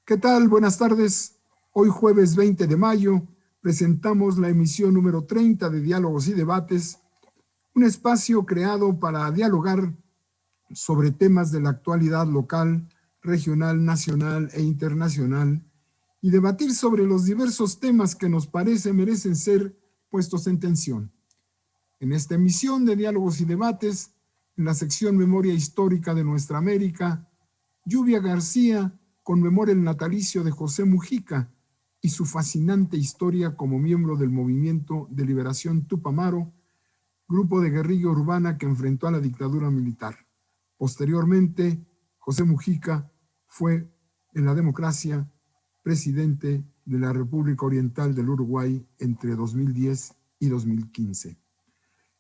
¿Qué tal? Buenas tardes. Hoy jueves 20 de mayo presentamos la emisión número 30 de Diálogos y Debates, un espacio creado para dialogar sobre temas de la actualidad local, regional, nacional e internacional y debatir sobre los diversos temas que nos parece merecen ser puestos en tensión. En esta emisión de Diálogos y Debates, en la sección Memoria Histórica de Nuestra América, Lluvia García conmemora el natalicio de José Mujica y su fascinante historia como miembro del Movimiento de Liberación Tupamaro, grupo de guerrilla urbana que enfrentó a la dictadura militar. Posteriormente, José Mujica fue, en la democracia, presidente de la República Oriental del Uruguay entre 2010 y 2015.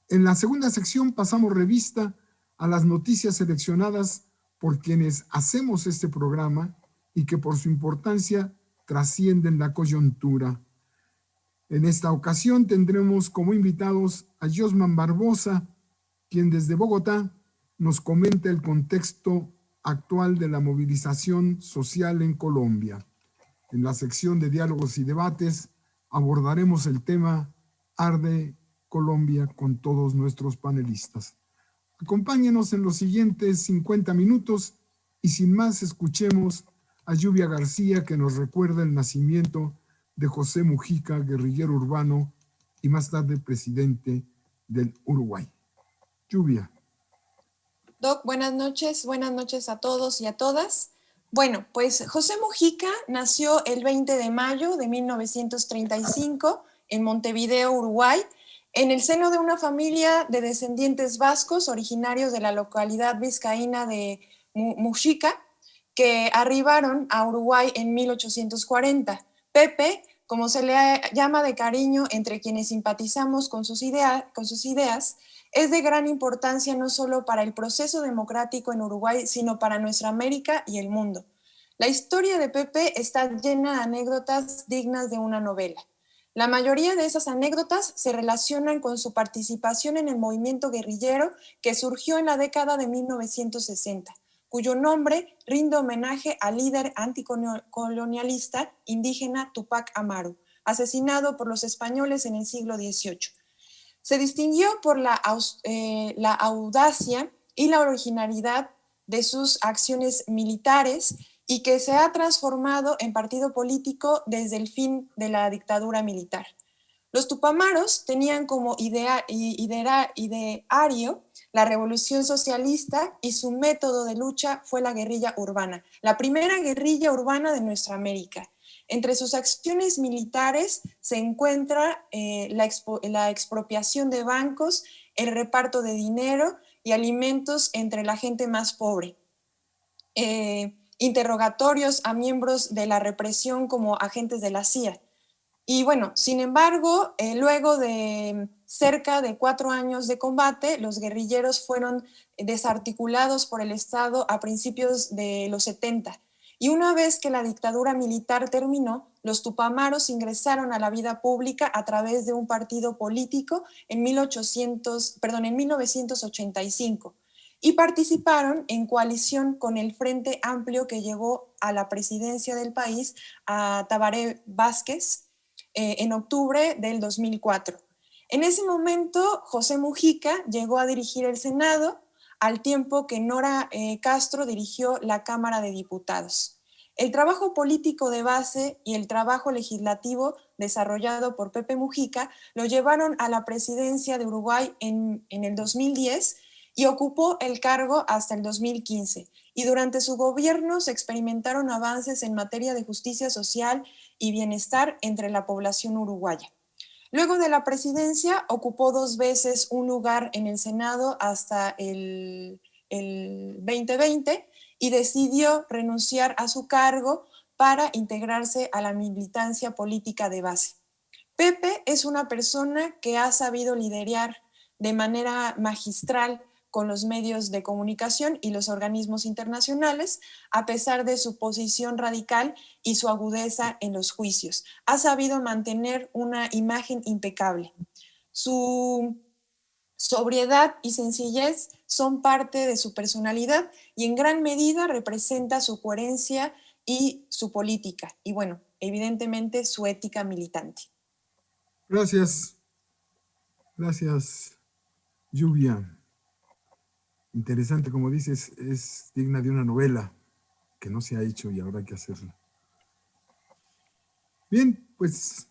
En la segunda sección pasamos revista a las noticias seleccionadas por quienes hacemos este programa y que por su importancia trascienden la coyuntura. En esta ocasión tendremos como invitados a Josman Barbosa, quien desde Bogotá nos comenta el contexto actual de la movilización social en Colombia. En la sección de Diálogos y Debates abordaremos el tema Arde Colombia con todos nuestros panelistas. Acompáñenos en los siguientes 50 minutos y sin más escuchemos a Lluvia García, que nos recuerda el nacimiento de José Mujica, guerrillero urbano y más tarde presidente del Uruguay. Lluvia. Doc, buenas noches a todos y a todas. Bueno, pues José Mujica nació el 20 de mayo de 1935 en Montevideo, Uruguay, en el seno de una familia de descendientes vascos originarios de la localidad vizcaína de Mujica, que arribaron a Uruguay en 1840. Pepe, como se le llama de cariño entre quienes simpatizamos con sus ideas, es de gran importancia no solo para el proceso democrático en Uruguay, sino para nuestra América y el mundo. La historia de Pepe está llena de anécdotas dignas de una novela. La mayoría de esas anécdotas se relacionan con su participación en el movimiento guerrillero que surgió en la década de 1960, cuyo nombre rinde homenaje al líder anticolonialista indígena Tupac Amaru, asesinado por los españoles en el siglo XVIII. Se distinguió por la audacia y la originalidad de sus acciones militares y que se ha transformado en partido político desde el fin de la dictadura militar. Los tupamaros tenían como ideario la revolución socialista y su método de lucha fue la guerrilla urbana, la primera guerrilla urbana de nuestra América. Entre sus acciones militares se encuentra la expropiación de bancos, el reparto de dinero y alimentos entre la gente más pobre, interrogatorios a miembros de la represión como agentes de la CIA. Y bueno, sin embargo, luego de cerca de 4 años de combate, los guerrilleros fueron desarticulados por el Estado a principios de los 70. Y una vez que la dictadura militar terminó, los tupamaros ingresaron a la vida pública a través de un partido político en 1985 y participaron en coalición con el Frente Amplio que llevó a la presidencia del país a Tabaré Vázquez en octubre del 2004. En ese momento, José Mujica llegó a dirigir el Senado, al tiempo que Nora Castro dirigió la Cámara de Diputados. El trabajo político de base y el trabajo legislativo desarrollado por Pepe Mujica lo llevaron a la presidencia de Uruguay en el 2010 y ocupó el cargo hasta el 2015. Y durante su gobierno se experimentaron avances en materia de justicia social y bienestar entre la población uruguaya. Luego de la presidencia, ocupó 2 veces un lugar en el Senado hasta el 2020 y decidió renunciar a su cargo para integrarse a la militancia política de base. Pepe es una persona que ha sabido liderar de manera magistral con los medios de comunicación y los organismos internacionales, a pesar de su posición radical y su agudeza en los juicios. Ha sabido mantener una imagen impecable. Su sobriedad y sencillez son parte de su personalidad y en gran medida representa su coherencia y su política, y bueno, evidentemente su ética militante. Gracias, gracias, Lluvia. Interesante, como dices, es digna de una novela que no se ha hecho y ahora hay que hacerla. Bien, pues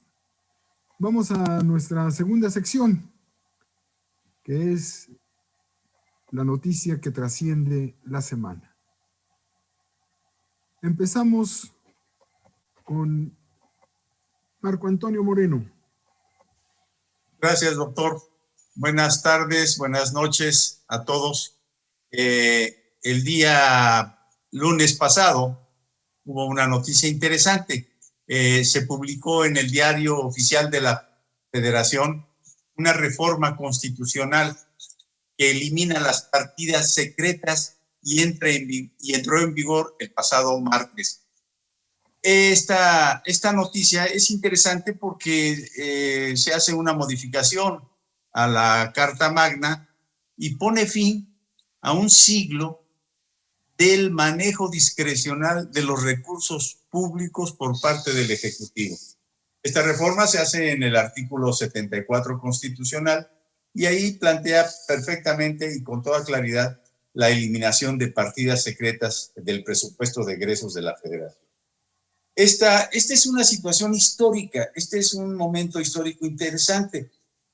vamos a nuestra segunda sección, que es la noticia que trasciende la semana. Empezamos con Marco Antonio Moreno. Gracias, doctor. Buenas tardes, buenas noches a todos. El día lunes pasado hubo una noticia interesante. Se publicó en el Diario Oficial de la Federación una reforma constitucional que elimina las partidas secretas y entró en vigor el pasado martes. Esta noticia es interesante porque se hace una modificación a la Carta Magna y pone fin a un siglo del manejo discrecional de los recursos públicos por parte del Ejecutivo. Esta reforma se hace en el artículo 74 constitucional y ahí plantea perfectamente y con toda claridad la eliminación de partidas secretas del presupuesto de egresos de la Federación. Esta es una situación histórica, este es un momento histórico interesante,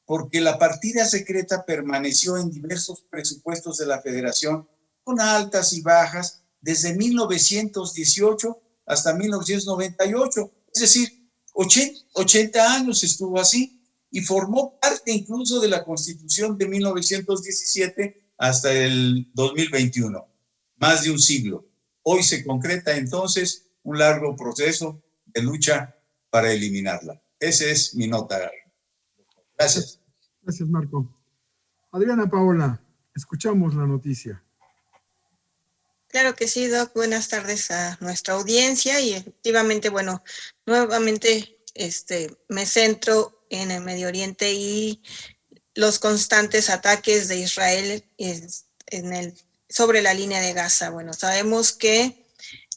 porque la partida secreta permaneció en diversos presupuestos de la Federación con altas y bajas desde 1918 hasta 1998, es decir, 80 años estuvo así y formó parte incluso de la Constitución de 1917 hasta el 2021, más de un siglo. Hoy se concreta entonces un largo proceso de lucha para eliminarla. Esa es mi nota. Gracias. Gracias, Marco. Adriana Paola, escuchamos la noticia. Claro que sí, Doc. Buenas tardes a nuestra audiencia y efectivamente, bueno, nuevamente me centro en el Medio Oriente y los constantes ataques de Israel sobre la línea de Gaza. Bueno, sabemos que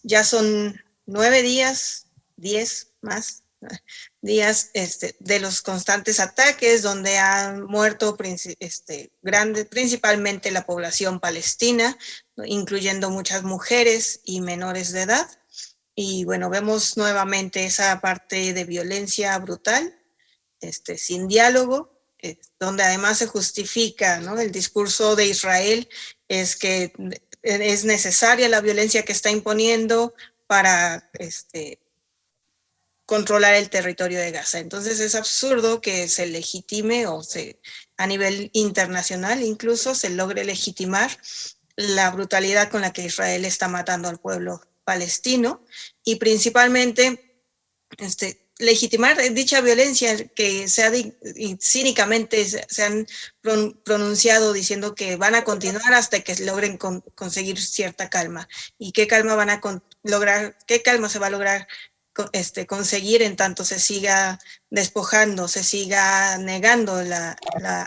ya son 9 días, 10 más días de los constantes ataques donde han muerto principalmente la población palestina, incluyendo muchas mujeres y menores de edad. Y bueno, vemos nuevamente esa parte de violencia brutal, sin diálogo, donde además se justifica, ¿no? El discurso de Israel es que es necesaria la violencia que está imponiendo para controlar el territorio de Gaza. Entonces es absurdo que se legitime a nivel internacional incluso se logre legitimar la brutalidad con la que Israel está matando al pueblo palestino y principalmente legitimar dicha violencia que cínicamente se han pronunciado diciendo que van a continuar hasta que logren conseguir cierta calma. ¿Y qué calma van a lograr? ¿Qué calma se va a lograr conseguir en tanto se siga despojando, se siga negando la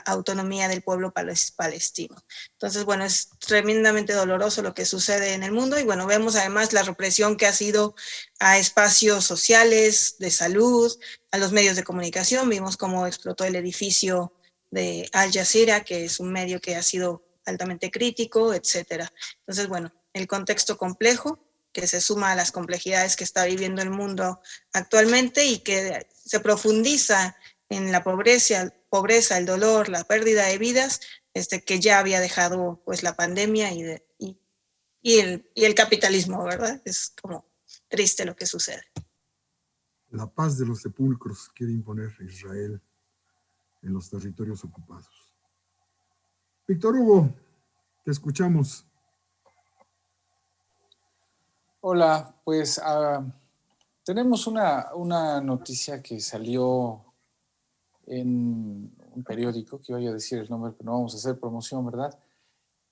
autonomía del pueblo palestino? Entonces, bueno, es tremendamente doloroso lo que sucede en el mundo y bueno, vemos además la represión que ha sido a espacios sociales, de salud, a los medios de comunicación. Vimos cómo explotó el edificio de Al Jazeera, que es un medio que ha sido altamente crítico, etcétera. Entonces, bueno, el contexto complejo que se suma a las complejidades que está viviendo el mundo actualmente y que se profundiza en la pobreza, el dolor, la pérdida de vidas, que ya había dejado pues la pandemia y el capitalismo, ¿verdad? Es como triste lo que sucede. La paz de los sepulcros quiere imponer Israel en los territorios ocupados. Víctor Hugo, te escuchamos. Hola, pues tenemos una noticia que salió en un periódico, que voy a decir el nombre, pero no vamos a hacer promoción, ¿verdad?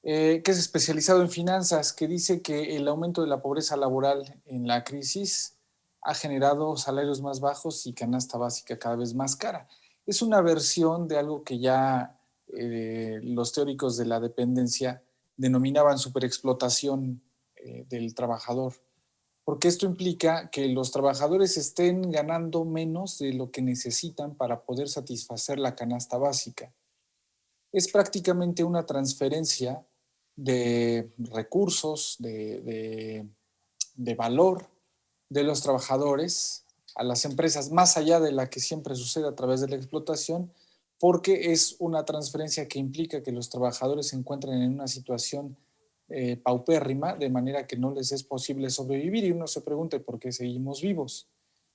Que es especializado en finanzas, que dice que el aumento de la pobreza laboral en la crisis ha generado salarios más bajos y canasta básica cada vez más cara. Es una versión de algo que ya los teóricos de la dependencia denominaban superexplotación del trabajador. porque esto implica que los trabajadores estén ganando menos de lo que necesitan para poder satisfacer la canasta básica. Es prácticamente una transferencia de recursos, de valor de los trabajadores a las empresas, más allá de la que siempre sucede a través de la explotación, porque es una transferencia que implica que los trabajadores se encuentran en una situación paupérrima, de manera que no les es posible sobrevivir, y uno se pregunta por qué seguimos vivos.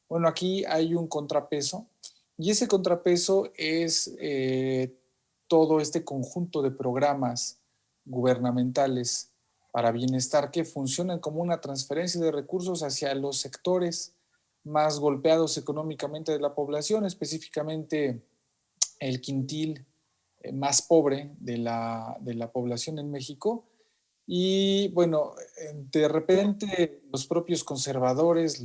Bueno, aquí hay un contrapeso, y ese contrapeso es todo este conjunto de programas gubernamentales para bienestar que funcionan como una transferencia de recursos hacia los sectores más golpeados económicamente de la población, específicamente el quintil más pobre de la población en México. Y bueno, de repente los propios conservadores,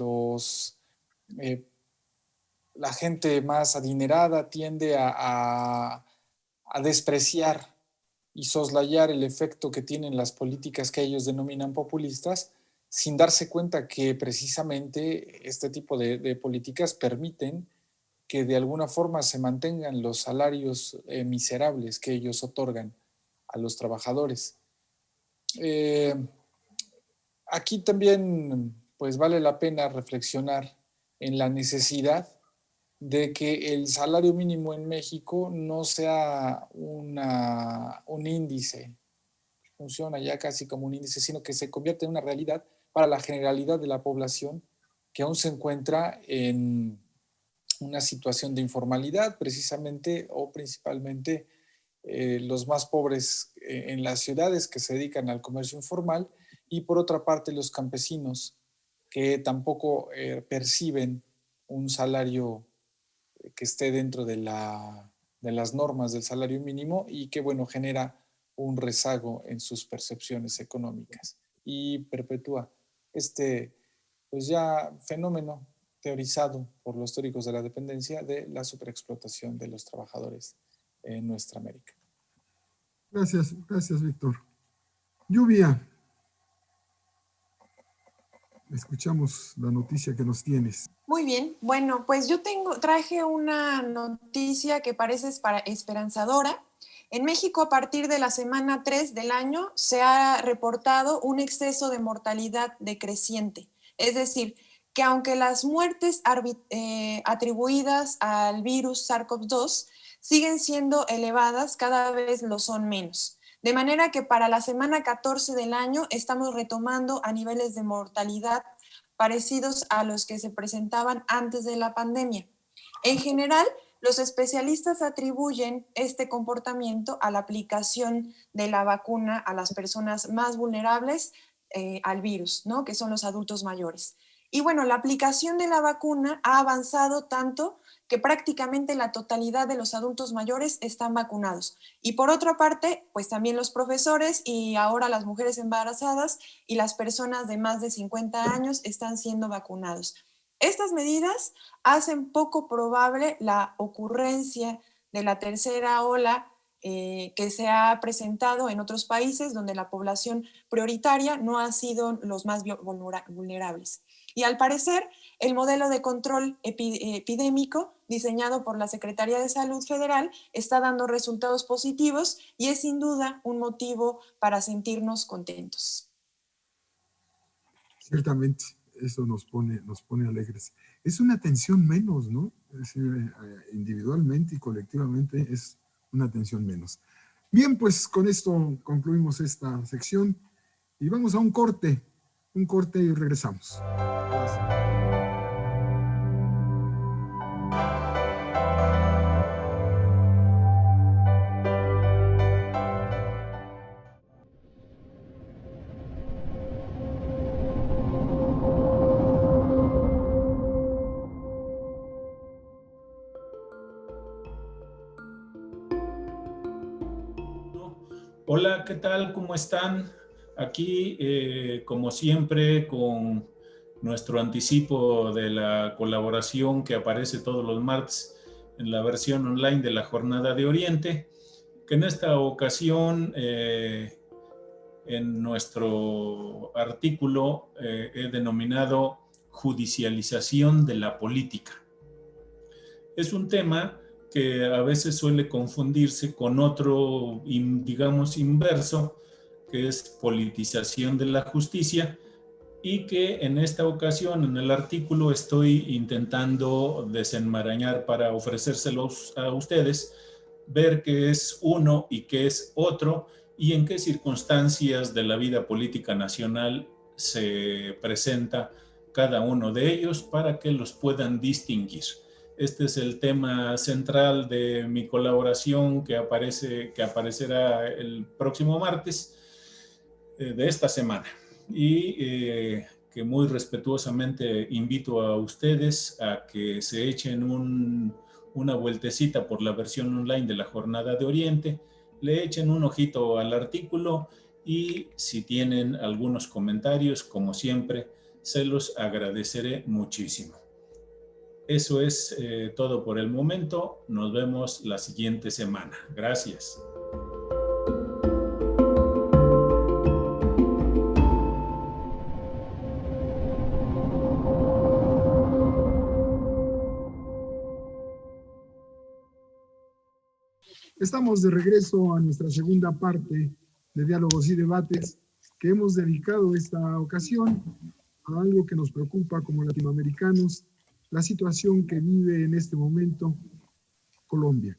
la gente más adinerada tiende a despreciar y soslayar el efecto que tienen las políticas que ellos denominan populistas, sin darse cuenta que precisamente este tipo de políticas permiten que de alguna forma se mantengan los salarios miserables que ellos otorgan a los trabajadores. Aquí también pues vale la pena reflexionar en la necesidad de que el salario mínimo en México no sea un índice, funciona ya casi como un índice, sino que se convierte en una realidad para la generalidad de la población que aún se encuentra en una situación de informalidad, precisamente o principalmente los más pobres en las ciudades que se dedican al comercio informal, y por otra parte los campesinos que tampoco perciben un salario que esté dentro de las normas del salario mínimo, y que, bueno, genera un rezago en sus percepciones económicas y perpetúa pues ya fenómeno teorizado por los teóricos de la dependencia de la superexplotación de los trabajadores en nuestra América. Gracias, Víctor. Lluvia, escuchamos la noticia que nos tienes. Muy bien, bueno, pues yo traje una noticia que parece esperanzadora. En México, a partir de la semana 3 del año, se ha reportado un exceso de mortalidad decreciente. Es decir, que aunque las muertes atribuidas al virus SARS-CoV-2 siguen siendo elevadas, cada vez lo son menos. De manera que para la semana 14 del año estamos retomando a niveles de mortalidad parecidos a los que se presentaban antes de la pandemia. En general, los especialistas atribuyen este comportamiento a la aplicación de la vacuna a las personas más vulnerables al virus, ¿no? Que son los adultos mayores. Y bueno, la aplicación de la vacuna ha avanzado tanto que prácticamente la totalidad de los adultos mayores están vacunados. Y por otra parte, pues también los profesores y ahora las mujeres embarazadas y las personas de más de 50 años están siendo vacunados. Estas medidas hacen poco probable la ocurrencia de la tercera ola que se ha presentado en otros países donde la población prioritaria no ha sido los más vulnerables. Y al parecer, el modelo de control epidémico diseñado por la Secretaría de Salud Federal está dando resultados positivos y es sin duda un motivo para sentirnos contentos. Ciertamente, eso nos pone alegres. Es una tensión menos, ¿no? Es decir, individualmente y colectivamente es una tensión menos. Bien, pues con esto concluimos esta sección y vamos a un corte y regresamos. Hola, ¿qué tal? ¿Cómo están? Aquí, como siempre, con nuestro anticipo de la colaboración que aparece todos los martes en la versión online de la Jornada de Oriente, que en esta ocasión en nuestro artículo he denominado judicialización de la política. Es un tema que a veces suele confundirse con otro, digamos, inverso, que es politización de la justicia, y que en esta ocasión, en el artículo, estoy intentando desenmarañar para ofrecérselos a ustedes, ver qué es uno y qué es otro, y en qué circunstancias de la vida política nacional se presenta cada uno de ellos para que los puedan distinguir. Este es el tema central de mi colaboración que aparecerá el próximo martes de esta semana. Y que muy respetuosamente invito a ustedes a que se echen una vueltecita por la versión online de la Jornada de Oriente, le echen un ojito al artículo y si tienen algunos comentarios, como siempre, se los agradeceré muchísimo. Eso es todo por el momento. Nos vemos la siguiente semana. Gracias. Estamos de regreso a nuestra segunda parte de Diálogos y Debates, que hemos dedicado esta ocasión a algo que nos preocupa como latinoamericanos, la situación que vive en este momento Colombia.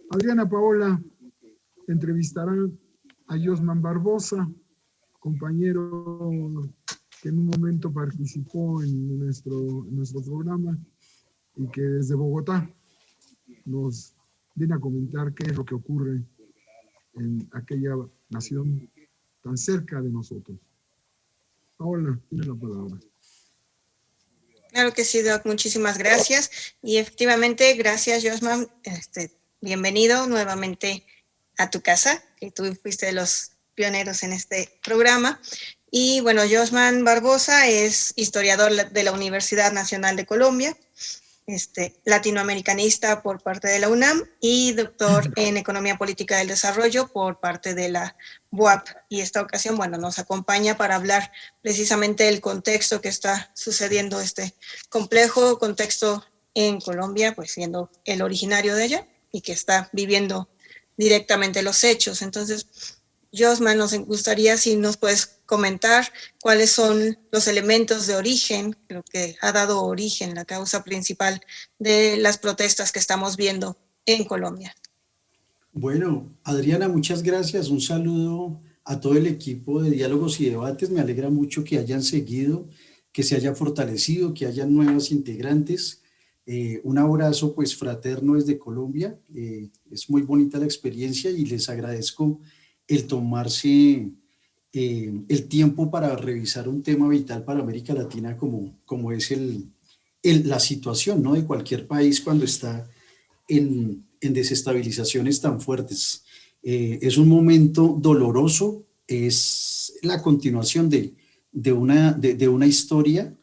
Adriana Paola entrevistará a Josman Barbosa, compañero que en un momento participó en nuestro programa y que desde Bogotá nos viene a comentar qué es lo que ocurre en aquella nación tan cerca de nosotros. Paola, tienes la palabra. Claro que sí, Doc, muchísimas gracias. Y efectivamente, gracias, Josman. Bienvenido nuevamente a tu casa, que tú fuiste de los pioneros en este programa. Y bueno, Josman Barbosa es historiador de la Universidad Nacional de Colombia, latinoamericanista por parte de la UNAM y doctor en Economía Política del Desarrollo por parte de la BUAP. Y esta ocasión, bueno, nos acompaña para hablar precisamente del contexto que está sucediendo, este complejo contexto en Colombia, pues siendo el originario de ella y que está viviendo directamente los hechos. Entonces, Josman, nos gustaría si nos puedes comentar cuáles son los elementos de origen, lo que ha dado origen, la causa principal de las protestas que estamos viendo en Colombia. Bueno, Adriana, muchas gracias. Un saludo a todo el equipo de Diálogos y Debates. Me alegra mucho que hayan seguido, que se haya fortalecido, que hayan nuevas integrantes. Un abrazo pues fraterno desde Colombia. Es muy bonita la experiencia y les agradezco el tomarse el tiempo para revisar un tema vital para América Latina como es la situación, ¿no?, de cualquier país cuando está en desestabilizaciones tan fuertes. Es un momento doloroso, es la continuación de una historia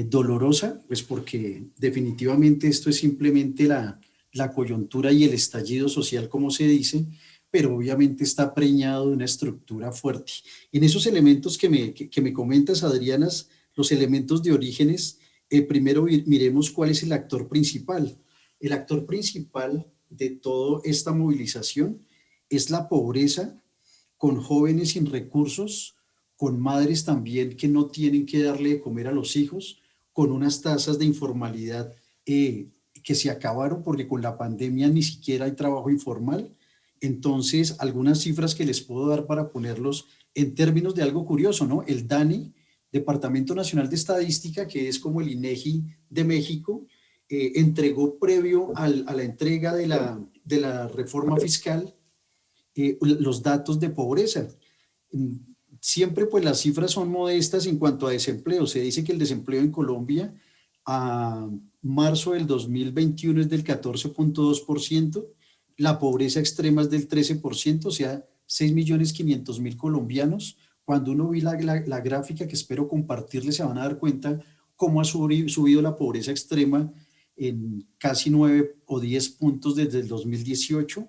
dolorosa, pues porque definitivamente esto es simplemente la coyuntura y el estallido social, como se dice, pero obviamente está preñado de una estructura fuerte. En esos elementos que me comentas, Adriana, los elementos de orígenes, primero miremos cuál es el actor principal. El actor principal de toda esta movilización es la pobreza, con jóvenes sin recursos, con madres también que no tienen que darle de comer a los hijos, con unas tasas de informalidad que se acabaron porque con la pandemia ni siquiera hay trabajo informal. Entonces, algunas cifras que les puedo dar para ponerlos en términos de algo curioso, ¿no? El DANE, Departamento Nacional de Estadística, que es como el INEGI de México, entregó previo a la entrega de la reforma fiscal los datos de pobreza. Siempre pues las cifras son modestas en cuanto a desempleo. Se dice que el desempleo en Colombia a marzo del 2021 es del 14.2%, la pobreza extrema es del 13%, o sea, 6.500.000 colombianos. Cuando uno ve la gráfica que espero compartirles, se van a dar cuenta cómo ha subido la pobreza extrema en casi 9 o 10 puntos desde el 2018.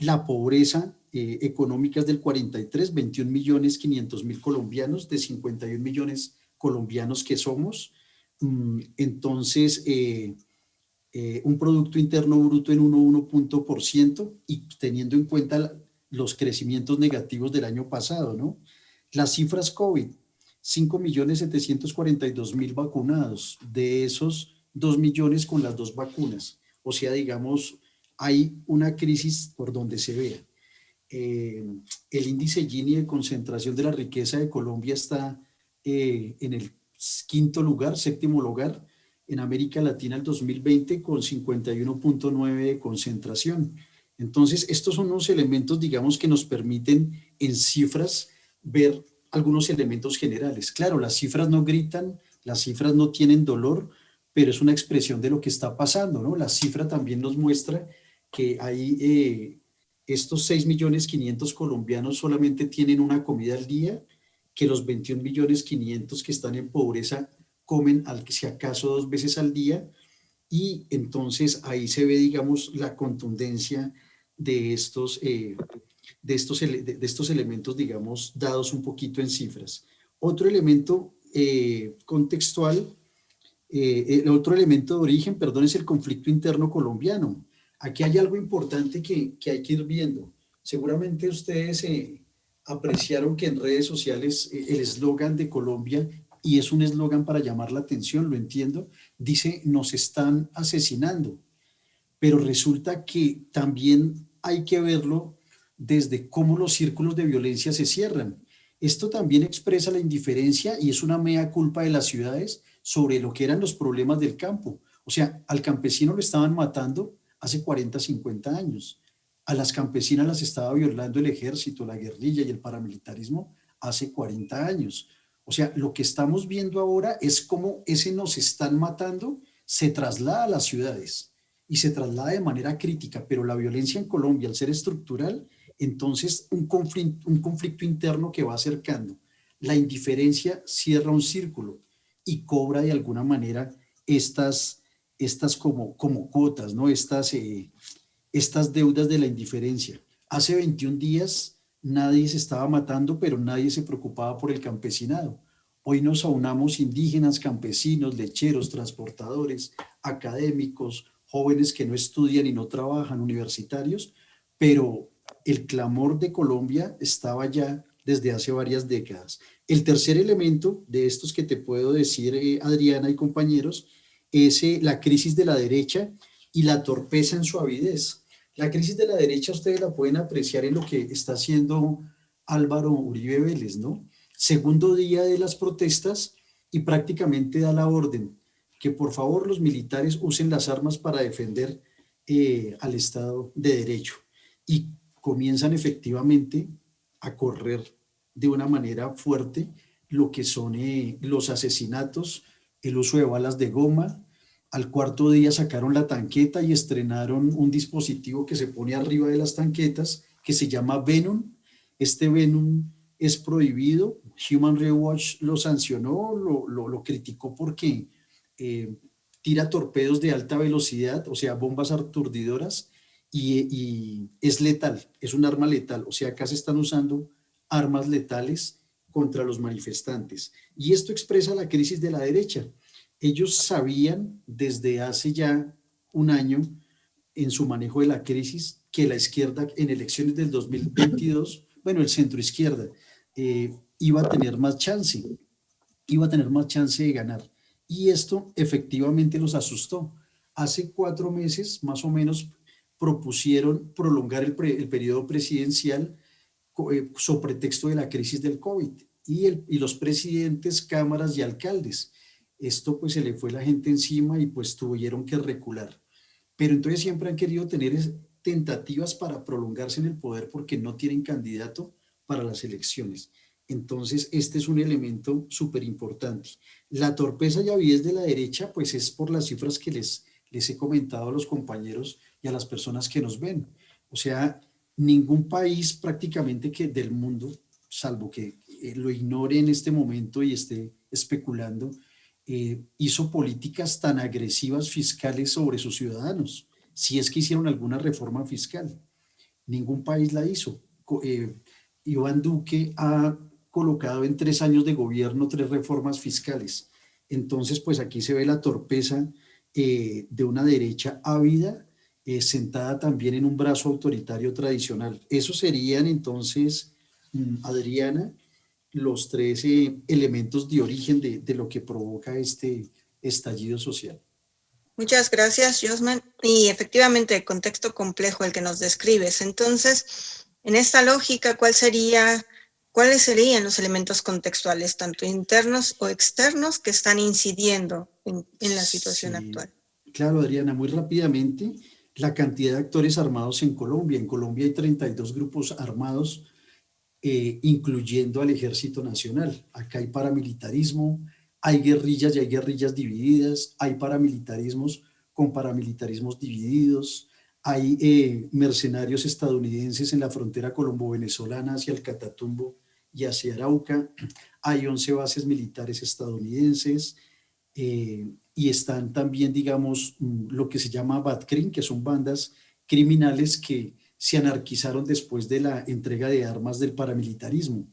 La pobreza económica es del 43, 21.500.000 colombianos, de 51 millones colombianos que somos. Entonces, un Producto Interno Bruto en 1,1% y teniendo en cuenta los crecimientos negativos del año pasado, ¿no? Las cifras COVID, 5.742.000 vacunados, de esos 2 millones con las 2 vacunas. O sea, digamos, hay una crisis por donde se vea. El índice Gini de concentración de la riqueza de Colombia está en el séptimo lugar en América Latina el 2020 con 51.9 de concentración. Entonces, estos son unos elementos, digamos, que nos permiten en cifras ver algunos elementos generales. Claro, las cifras no gritan, las cifras no tienen dolor, pero es una expresión de lo que está pasando, ¿no? La cifra también nos muestra que hay estos 6.500.000 colombianos solamente tienen una comida al día, que los 21.500.000 que están en pobreza comen si acaso 2 veces al día, y entonces ahí se ve, digamos, la contundencia de estos elementos, digamos, dados un poquito en cifras. Otro elemento contextual, otro elemento de origen, perdón, es el conflicto interno colombiano. Aquí hay algo importante que hay que ir viendo. Seguramente ustedes apreciaron que en redes sociales el eslogan de Colombia, y es un eslogan para llamar la atención, lo entiendo, dice: nos están asesinando. Pero resulta que también hay que verlo desde cómo los círculos de violencia se cierran. Esto también expresa la indiferencia y es una mea culpa de las ciudades sobre lo que eran los problemas del campo. O sea, al campesino lo estaban matando hace 40, 50 años. A las campesinas las estaba violando el ejército, la guerrilla y el paramilitarismo hace 40 años. O sea, lo que estamos viendo ahora es cómo ese nos están matando se traslada a las ciudades y se traslada de manera crítica, pero la violencia en Colombia, al ser estructural, entonces un conflicto interno que va acercando. La indiferencia cierra un círculo y cobra de alguna manera estas como cuotas, ¿no? Estas deudas de la indiferencia. Hace 21 días nadie se estaba matando, pero nadie se preocupaba por el campesinado. Hoy nos aunamos indígenas, campesinos, lecheros, transportadores, académicos, jóvenes que no estudian y no trabajan, universitarios, pero el clamor de Colombia estaba ya desde hace varias décadas. El tercer elemento de estos que te puedo decir, Adriana y compañeros, es la crisis de la derecha y la torpeza en su avidez. La crisis de la derecha ustedes la pueden apreciar en lo que está haciendo Álvaro Uribe Vélez, ¿no? Segundo día de las protestas y prácticamente da la orden que por favor los militares usen las armas para defender al Estado de Derecho. Y comienzan efectivamente a correr de una manera fuerte lo que son los asesinatos, el uso de balas de goma. Al cuarto día sacaron la tanqueta y estrenaron un dispositivo que se pone arriba de las tanquetas que se llama Venom. Este Venom es prohibido. Human Rights Watch lo sancionó, lo criticó porque tira torpedos de alta velocidad, o sea, bombas aturdidoras, y es letal, es un arma letal. O sea, acá se están usando armas letales contra los manifestantes. Y esto expresa la crisis de la derecha. Ellos sabían desde hace ya un año en su manejo de la crisis que la izquierda en elecciones del 2022, bueno, el centro izquierda, iba a tener más chance de ganar. Y esto efectivamente los asustó. Hace 4 meses más o menos propusieron prolongar el periodo presidencial sobre pretexto de la crisis del COVID y los presidentes, cámaras y alcaldes. Esto pues se le fue la gente encima y pues tuvieron que recular. Pero entonces siempre han querido tener tentativas para prolongarse en el poder porque no tienen candidato para las elecciones. Entonces este es un elemento súper importante. La torpeza y avidez de la derecha pues es por las cifras que les he comentado a los compañeros y a las personas que nos ven. O sea, ningún país prácticamente del mundo, salvo que lo ignore en este momento y esté especulando, hizo políticas tan agresivas fiscales sobre sus ciudadanos, si es que hicieron alguna reforma fiscal. Ningún país la hizo. Iván Duque ha colocado en 3 años de gobierno 3 reformas fiscales. Entonces, pues aquí se ve la torpeza de una derecha ávida, sentada también en un brazo autoritario tradicional. Esos serían entonces, Adriana, los 3 elementos de origen de lo que provoca este estallido social. Muchas gracias, Josman. Y efectivamente, el contexto complejo el que nos describes. Entonces, en esta lógica, ¿cuáles serían los elementos contextuales, tanto internos o externos, que están incidiendo en la situación actual? Claro, Adriana, muy rápidamente, la cantidad de actores armados en Colombia. En Colombia hay 32 grupos armados, incluyendo al Ejército Nacional. Acá hay paramilitarismo, hay guerrillas y hay guerrillas divididas, hay paramilitarismos con paramilitarismos divididos, hay mercenarios estadounidenses en la frontera colombo-venezolana hacia el Catatumbo y hacia Arauca, hay 11 bases militares estadounidenses, y están también, digamos, lo que se llama BATCRIM, que son bandas criminales que se anarquizaron después de la entrega de armas del paramilitarismo.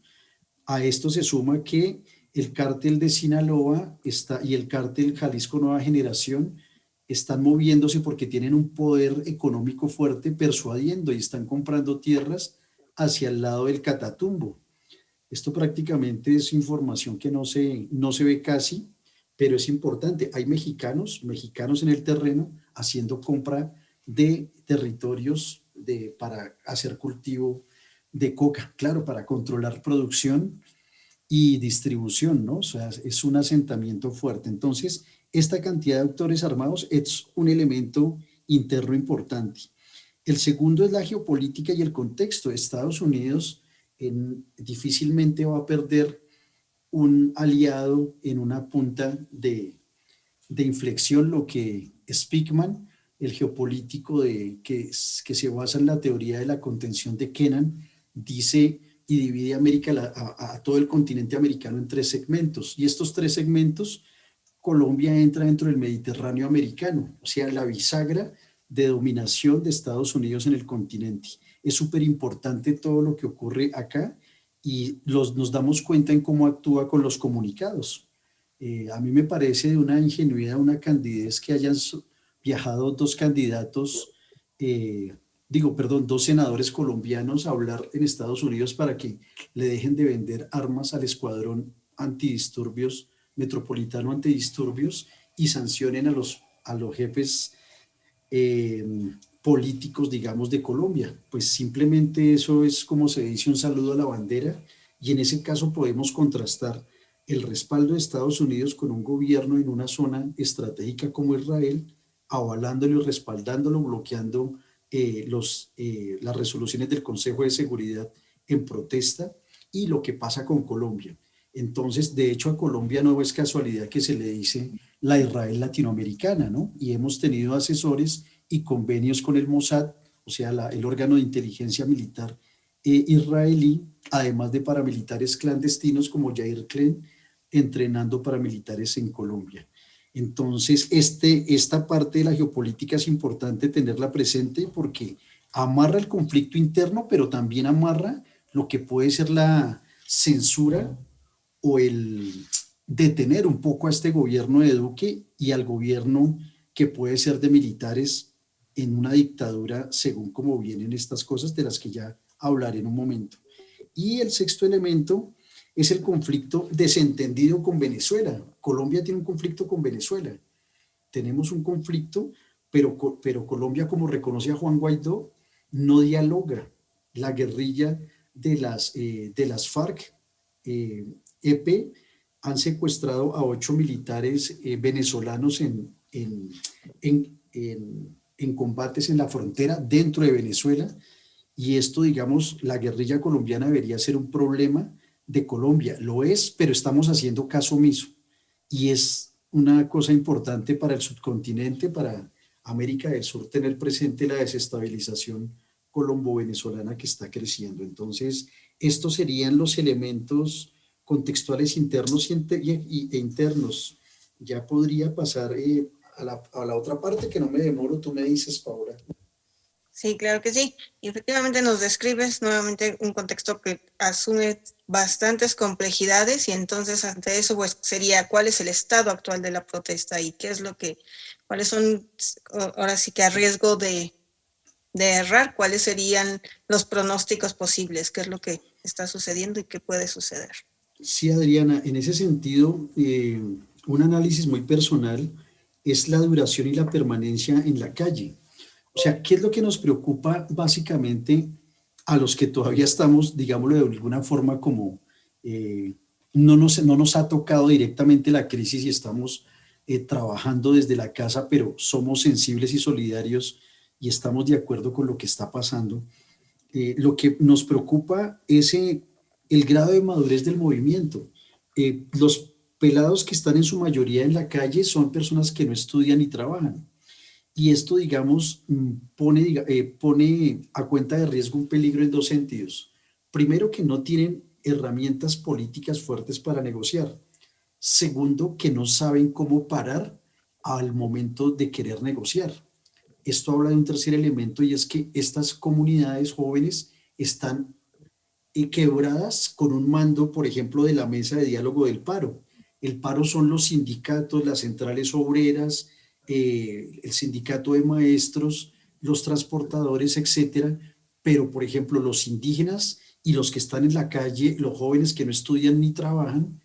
A esto se suma que el cártel de Sinaloa y el cártel Jalisco Nueva Generación están moviéndose porque tienen un poder económico fuerte, persuadiendo y están comprando tierras hacia el lado del Catatumbo. Esto prácticamente es información que no se ve casi, pero es importante. Hay mexicanos en el terreno haciendo compra de territorios para hacer cultivo de coca, claro, para controlar producción y distribución, ¿no? O sea, es un asentamiento fuerte. Entonces, esta cantidad de actores armados es un elemento interno importante. El segundo es la geopolítica y el contexto. Estados Unidos difícilmente va a perder un aliado en una punta de inflexión, lo que Speakman, el geopolítico que se basa en la teoría de la contención de Kennan, dice y divide a todo el continente americano en 3 segmentos. Y estos 3 segmentos, Colombia entra dentro del Mediterráneo americano, o sea, la bisagra de dominación de Estados Unidos en el continente. Es súper importante todo lo que ocurre acá y nos damos cuenta en cómo actúa con los comunicados. A mí me parece de una ingenuidad, una candidez que hayan viajado 2 candidatos, 2 senadores colombianos a hablar en Estados Unidos para que le dejen de vender armas al escuadrón antidisturbios, metropolitano antidisturbios, y sancionen a los jefes políticos, digamos, de Colombia. Pues simplemente eso es, como se dice, un saludo a la bandera, y en ese caso podemos contrastar el respaldo de Estados Unidos con un gobierno en una zona estratégica como Israel, avalándolo y respaldándolo, bloqueando las resoluciones del Consejo de Seguridad en protesta, y lo que pasa con Colombia. Entonces, de hecho, a Colombia no es casualidad que se le dice la Israel latinoamericana, ¿no? Y hemos tenido asesores y convenios con el Mossad, o sea, el órgano de inteligencia militar israelí, además de paramilitares clandestinos como Yair Klen, entrenando paramilitares en Colombia. Entonces, esta parte de la geopolítica es importante tenerla presente porque amarra el conflicto interno, pero también amarra lo que puede ser la censura o el detener un poco a este gobierno de Duque y al gobierno que puede ser de militares en una dictadura, según cómo vienen estas cosas, de las que ya hablaré en un momento. Y el sexto elemento es el conflicto desentendido con Venezuela. Colombia tiene un conflicto con Venezuela. Tenemos un conflicto, pero Colombia, como reconoce a Juan Guaidó, no dialoga. La guerrilla de las FARC, EP, han secuestrado a 8 militares venezolanos en combates en la frontera dentro de Venezuela, y esto, digamos, la guerrilla colombiana debería ser un problema de Colombia. Lo es, pero estamos haciendo caso omiso, y es una cosa importante para el subcontinente, para América del Sur, tener presente la desestabilización colombo-venezolana que está creciendo. Entonces, estos serían los elementos contextuales internos e internos. Ya podría pasar a la otra parte, que no me demoro, tú me dices, Paola. Sí, claro que sí. Y efectivamente nos describes nuevamente un contexto que asume bastantes complejidades y entonces ante eso pues sería cuál es el estado actual de la protesta y qué es lo que, cuáles son, ahora sí que a riesgo de errar, cuáles serían los pronósticos posibles, qué es lo que está sucediendo y qué puede suceder. Sí, Adriana, en ese sentido, un análisis muy personal es la duración y la permanencia en la calle. O sea, ¿qué es lo que nos preocupa básicamente a los que todavía estamos, digámoslo de alguna forma, como no nos ha tocado directamente la crisis y estamos trabajando desde la casa, pero somos sensibles y solidarios y estamos de acuerdo con lo que está pasando? Lo que nos preocupa es el grado de madurez del movimiento. Los pelados que están en su mayoría en la calle son personas que no estudian ni trabajan. Y esto, digamos, pone a cuenta de riesgo un peligro en dos sentidos. Primero, que no tienen herramientas políticas fuertes para negociar. Segundo, que no saben cómo parar al momento de querer negociar. Esto habla de un tercer elemento y es que estas comunidades jóvenes están quebradas con un mando, por ejemplo, de la mesa de diálogo del paro. El paro son los sindicatos, las centrales obreras, el sindicato de maestros, los transportadores, etcétera. Pero, por ejemplo, los indígenas y los que están en la calle, los jóvenes que no estudian ni trabajan,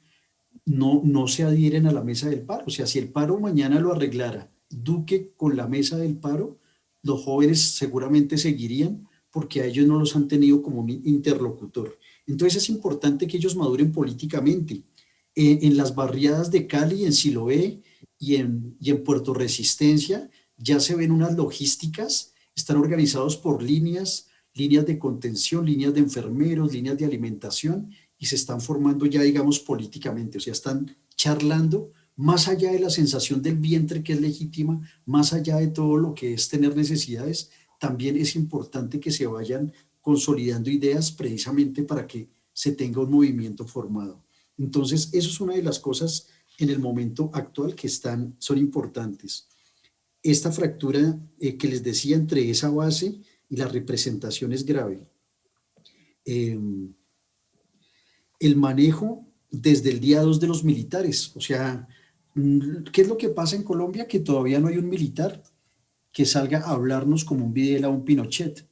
no se adhieren a la mesa del paro. O sea, si el paro mañana lo arreglara Duque con la mesa del paro, los jóvenes seguramente seguirían porque a ellos no los han tenido como un interlocutor. Entonces es importante que ellos maduren políticamente. En las barriadas de Cali, en Siloé y en Puerto Resistencia ya se ven unas logísticas, están organizados por líneas de contención, líneas de enfermeros, líneas de alimentación, y se están formando ya, digamos, políticamente, o sea, están charlando más allá de la sensación del vientre que es legítima, más allá de todo lo que es tener necesidades. También es importante que se vayan consolidando ideas precisamente para que se tenga un movimiento formado. Entonces, eso es una de las cosas en el momento actual que son importantes. Esta fractura que les decía entre esa base y la representación es grave. El manejo desde el día 2 de los militares, o sea, ¿qué es lo que pasa en Colombia? Que todavía no hay un militar que salga a hablarnos como un Videla o un Pinochet,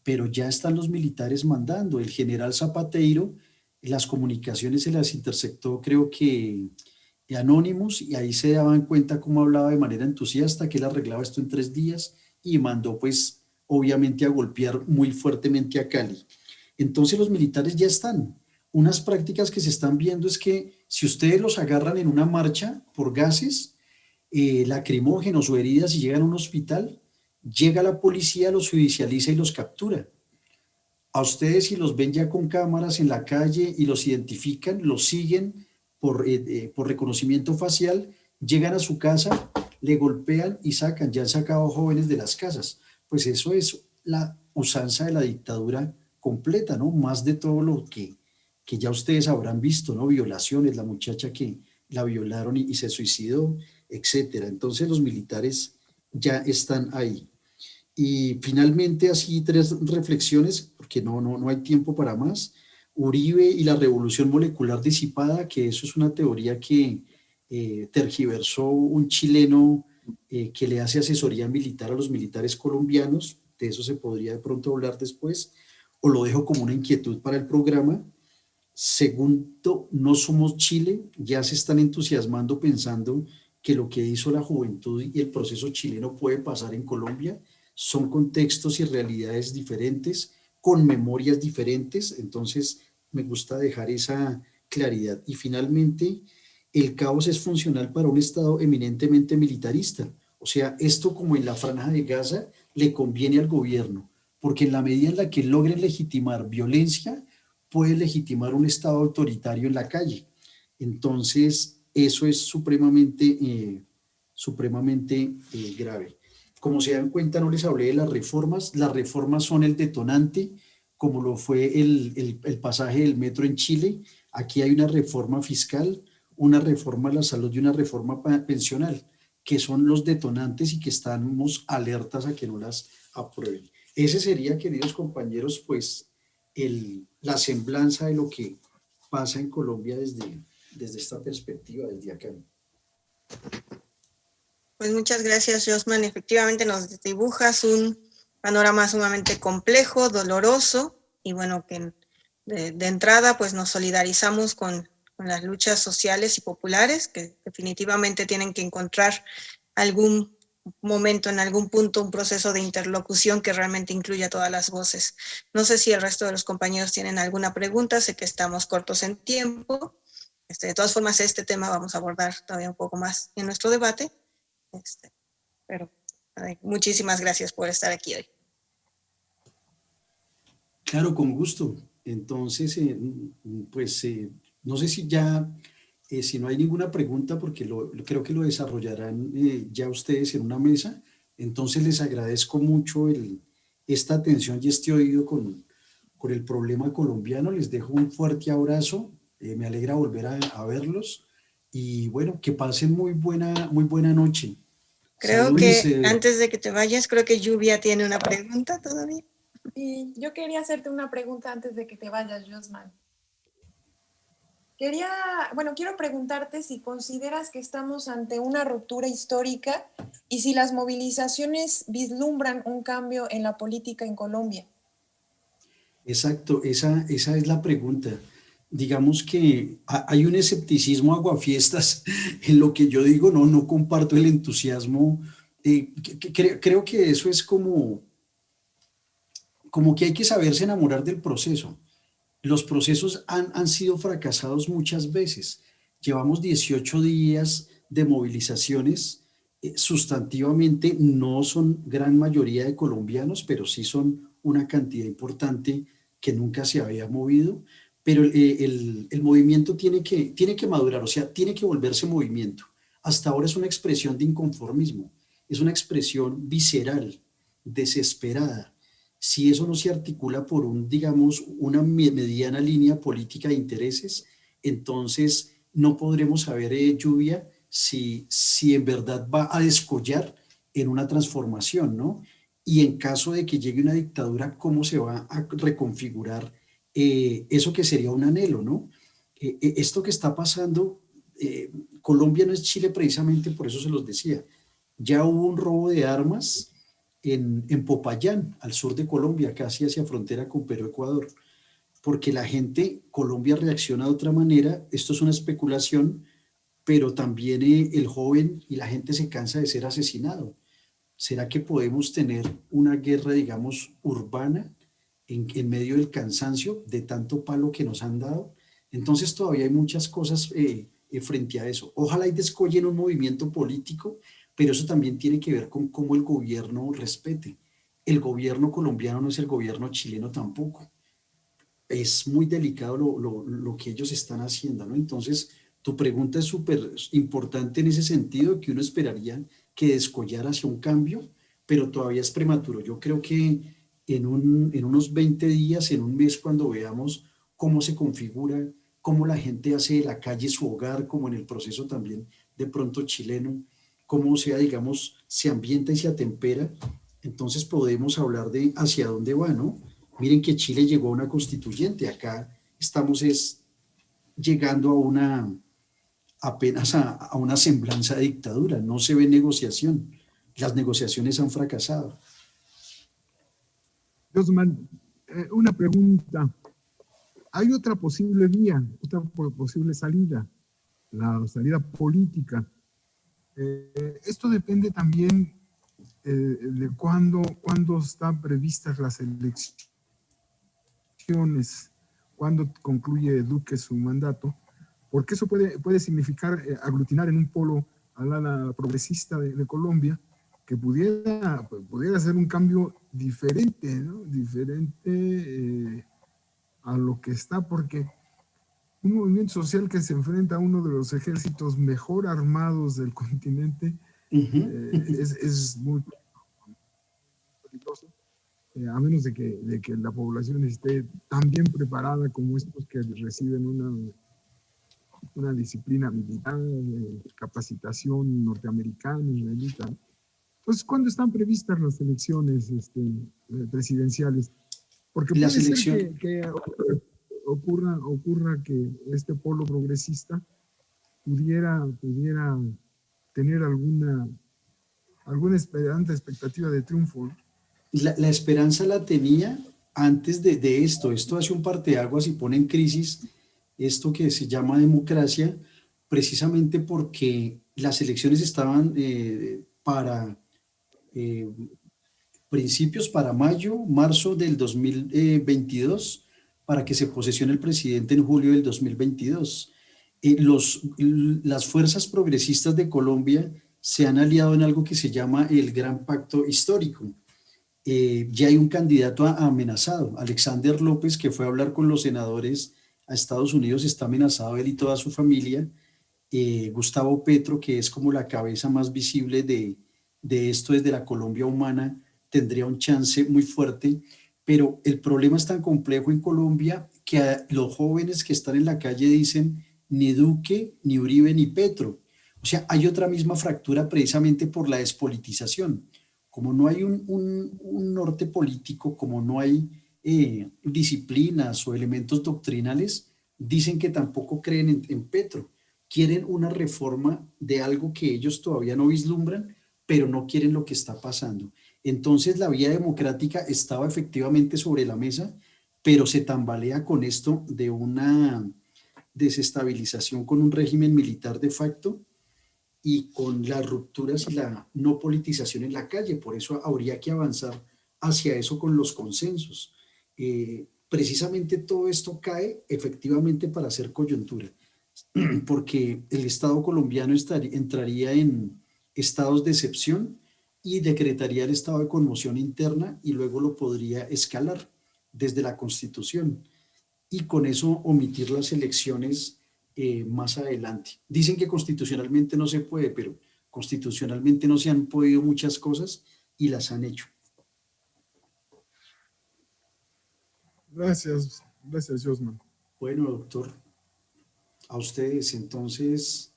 pero ya están los militares mandando. El general Zapateiro, las comunicaciones se las interceptó, creo que Anonymous, y ahí se daban cuenta cómo hablaba de manera entusiasta, que él arreglaba esto en 3 días y mandó pues obviamente a golpear muy fuertemente a Cali. Entonces los militares ya están. Unas prácticas que se están viendo es que si ustedes los agarran en una marcha por gases lacrimógenos o heridas y llegan a un hospital, llega la policía, los judicializa y los captura. A ustedes, si los ven ya con cámaras en la calle y los identifican, los siguen por reconocimiento facial, llegan a su casa, le golpean y sacan. Ya han sacado jóvenes de las casas. Pues eso es la usanza de la dictadura completa, ¿no? Más de todo lo que ya ustedes habrán visto, ¿no? Violaciones, la muchacha que la violaron y se suicidó, etcétera. Entonces los militares ya están ahí. Y finalmente, así 3 reflexiones, porque no hay tiempo para más. Uribe y la revolución molecular disipada, que eso es una teoría que tergiversó un chileno que le hace asesoría militar a los militares colombianos. De eso se podría de pronto hablar después, o lo dejo como una inquietud para el programa. Segundo, no somos Chile, ya se están entusiasmando pensando que lo que hizo la juventud y el proceso chileno puede pasar en Colombia. Son contextos y realidades diferentes, con memorias diferentes, entonces me gusta dejar esa claridad. Y finalmente, el caos es funcional para un Estado eminentemente militarista. O sea, esto como en la Franja de Gaza le conviene al gobierno, porque en la medida en la que logren legitimar violencia, puede legitimar un Estado autoritario en la calle. Entonces, eso es supremamente grave. Como se dan cuenta, no les hablé de las reformas. Las reformas son el detonante, como lo fue el pasaje del metro en Chile. Aquí hay una reforma fiscal, una reforma a la salud y una reforma pensional, que son los detonantes y que estamos alertas a que no las aprueben. Ese sería, queridos compañeros, pues la semblanza de lo que pasa en Colombia desde esta perspectiva, desde acá. Pues muchas gracias, Josman. Efectivamente nos dibujas un panorama sumamente complejo, doloroso, y bueno, que de entrada pues nos solidarizamos con las luchas sociales y populares, que definitivamente tienen que encontrar algún momento, en algún punto, un proceso de interlocución que realmente incluya todas las voces. No sé si el resto de los compañeros tienen alguna pregunta, sé que estamos cortos en tiempo. De todas formas, este tema vamos a abordar todavía un poco más en nuestro debate. Pero muchísimas gracias por estar aquí hoy. Claro, con gusto. Entonces, pues no sé si ya, si no hay ninguna pregunta, porque creo que lo desarrollarán ya ustedes en una mesa, entonces les agradezco mucho esta atención y este oído con el problema colombiano. Les dejo un fuerte abrazo, me alegra volver a verlos y bueno, que pasen muy buena noche. Creo Saludos, que antes de que te vayas, creo que Lluvia tiene una pregunta todavía. Y yo quería hacerte una pregunta antes de que te vayas, Josman. Quiero preguntarte si consideras que estamos ante una ruptura histórica y si las movilizaciones vislumbran un cambio en la política en Colombia. Exacto, esa es la pregunta. Digamos que hay un escepticismo aguafiestas en lo que yo digo, no comparto el entusiasmo. Creo que eso es como que hay que saberse enamorar del proceso. Los procesos han sido fracasados muchas veces. Llevamos 18 días de movilizaciones, sustantivamente no son gran mayoría de colombianos, pero sí son una cantidad importante que nunca se había movido, pero el movimiento tiene que madurar, o sea, tiene que volverse movimiento. Hasta ahora es una expresión de inconformismo, es una expresión visceral, desesperada. Si eso no se articula por digamos, una mediana línea política de intereses, entonces no podremos saber, Lluvia, si en verdad va a descollar en una transformación, ¿no? Y en caso de que llegue una dictadura, ¿cómo se va a reconfigurar eso que sería un anhelo, ¿no? Esto que está pasando, Colombia no es Chile precisamente, por eso se los decía. Ya hubo un robo de armas en Popayán, al sur de Colombia, casi hacia frontera con Perú-Ecuador, porque la gente, Colombia reacciona de otra manera, esto es una especulación, pero también el joven y la gente se cansa de ser asesinado. ¿Será que podemos tener una guerra, digamos, urbana en medio del cansancio de tanto palo que nos han dado? Entonces todavía hay muchas cosas frente a eso. Ojalá y descollen un movimiento político, pero eso también tiene que ver con cómo el gobierno respete. El gobierno colombiano no es el gobierno chileno tampoco. Es muy delicado lo que ellos están haciendo, ¿no? Entonces, tu pregunta es súper importante en ese sentido, que uno esperaría que descollara hacia un cambio, pero todavía es prematuro. Yo creo que en unos 20 días, en un mes, cuando veamos cómo se configura, cómo la gente hace de la calle su hogar, como en el proceso también de pronto chileno, cómo sea, digamos, se ambienta y se atempera, entonces podemos hablar de hacia dónde va, ¿no? Miren que Chile llegó a una constituyente, acá estamos llegando apenas a una semblanza de dictadura, no se ve negociación, las negociaciones han fracasado. Josman, una pregunta. ¿Hay otra posible vía, otra posible salida, la salida política? Esto depende también de cuándo están previstas las elecciones, cuándo concluye Duque su mandato, porque eso puede significar aglutinar en un polo a la progresista de Colombia, que pudiera hacer un cambio diferente, ¿no? Diferente a lo que está, porque un movimiento social que se enfrenta a uno de los ejércitos mejor armados del continente es muy peligroso, a menos de que la población esté tan bien preparada como estos que reciben una disciplina militar, capacitación norteamericana, israelita. Pues, ¿cuándo están previstas las elecciones presidenciales? Porque puede Las ser elecciones. que ocurra que este polo progresista pudiera tener alguna expectativa de triunfo, ¿no? La esperanza la tenía antes de esto. Esto hace un parteaguas y pone en crisis esto que se llama democracia, precisamente porque las elecciones estaban para principios, para mayo, marzo del 2022, para que se posesione el presidente en julio del 2022. Las fuerzas progresistas de Colombia se han aliado en algo que se llama el Gran Pacto Histórico. Ya hay un candidato amenazado, Alexander López, que fue a hablar con los senadores a Estados Unidos, está amenazado él y toda su familia. Gustavo Petro, que es como la cabeza más visible de esto desde la Colombia humana, tendría un chance muy fuerte, pero el problema es tan complejo en Colombia que a los jóvenes que están en la calle dicen ni Duque, ni Uribe, ni Petro. O sea, hay otra misma fractura precisamente por la despolitización. Como no hay un norte político, como no hay disciplinas o elementos doctrinales, dicen que tampoco creen en Petro. Quieren una reforma de algo que ellos todavía no vislumbran, pero no quieren lo que está pasando. Entonces la vía democrática estaba efectivamente sobre la mesa, pero se tambalea con esto de una desestabilización con un régimen militar de facto y con las rupturas y la no politización en la calle. Por eso habría que avanzar hacia eso con los consensos. Precisamente todo esto cae efectivamente para hacer coyuntura, porque el Estado colombiano entraría en estados de excepción y decretaría el estado de conmoción interna y luego lo podría escalar desde la Constitución y con eso omitir las elecciones más adelante. Dicen que constitucionalmente no se puede, pero constitucionalmente no se han podido muchas cosas y las han hecho. Gracias, Josman. Bueno, doctor, a ustedes entonces.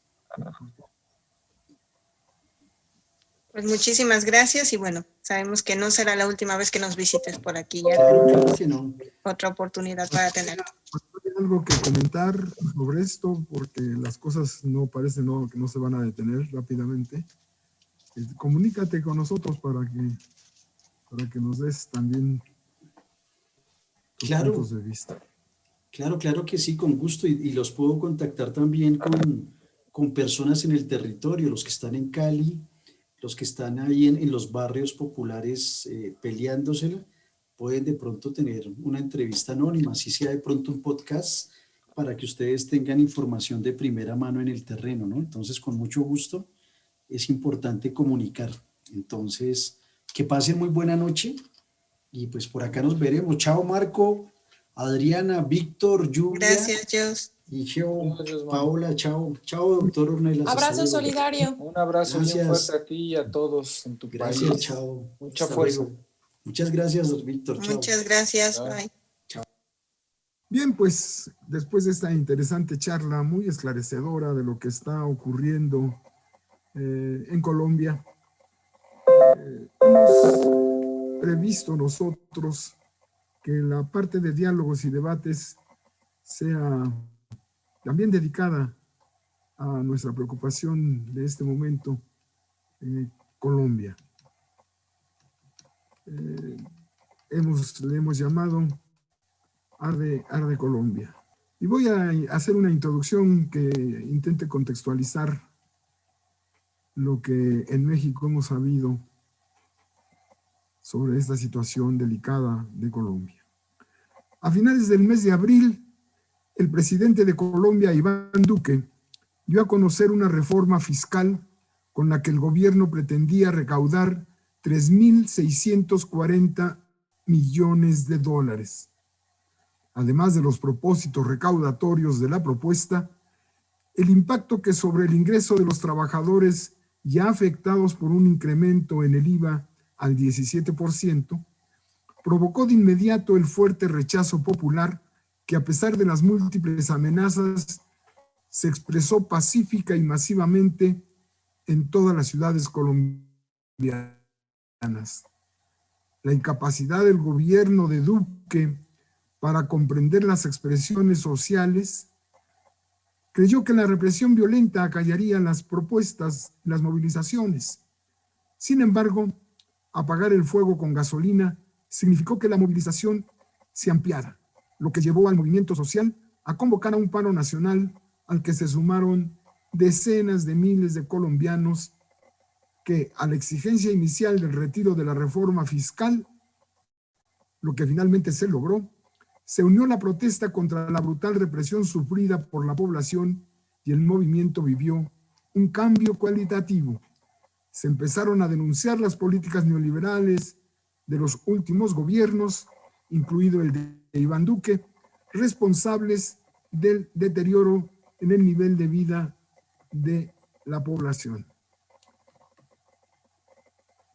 Pues muchísimas gracias y bueno, sabemos que no será la última vez que nos visites por aquí, ya Claro que no. otra oportunidad para tenerlo. ¿Hay algo que comentar sobre esto? Porque las cosas no parecen que no se van a detener rápidamente. Comunícate con nosotros para que nos des también tus puntos de vista. Claro que sí, con gusto y los puedo contactar también con personas en el territorio, los que están en Cali, los que están ahí en los barrios populares peleándosela, pueden de pronto tener una entrevista anónima, así sea de pronto un podcast, para que ustedes tengan información de primera mano en el terreno, ¿no? Entonces, con mucho gusto, es importante comunicar. Entonces, que pasen muy buena noche y pues por acá nos veremos. Chao, Marco, Adriana, Víctor, Julia. Gracias, Jos. Y yo, Paola, chao. Chao, doctor Ornelas. Abrazo solidario. Un abrazo bien fuerte a ti y a todos en tu país. Gracias, chao. Mucha fuerza. Muchas gracias, Víctor. Chao. Muchas gracias. Chao. Bye. Chao. Bien, pues después de esta interesante charla muy esclarecedora de lo que está ocurriendo en Colombia, hemos previsto nosotros que la parte de diálogos y debates sea también dedicada a nuestra preocupación de este momento en Colombia. Le hemos llamado Arde Colombia. Y voy a hacer una introducción que intente contextualizar lo que en México hemos sabido sobre esta situación delicada de Colombia. A finales del mes de abril, el presidente de Colombia, Iván Duque, dio a conocer una reforma fiscal con la que el gobierno pretendía recaudar 3.640 millones de dólares. Además de los propósitos recaudatorios de la propuesta, el impacto que sobre el ingreso de los trabajadores ya afectados por un incremento en el IVA al 17%, provocó de inmediato el fuerte rechazo popular que, a pesar de las múltiples amenazas, se expresó pacífica y masivamente en todas las ciudades colombianas. La incapacidad del gobierno de Duque para comprender las expresiones sociales creyó que la represión violenta acallaría las propuestas, las movilizaciones. Sin embargo, apagar el fuego con gasolina significó que la movilización se ampliara, lo que llevó al movimiento social a convocar a un paro nacional al que se sumaron decenas de miles de colombianos que, a la exigencia inicial del retiro de la reforma fiscal, lo que finalmente se logró, se unió la protesta contra la brutal represión sufrida por la población y el movimiento vivió un cambio cualitativo. Se empezaron a denunciar las políticas neoliberales de los últimos gobiernos, incluido el de Iván Duque, responsables del deterioro en el nivel de vida de la población.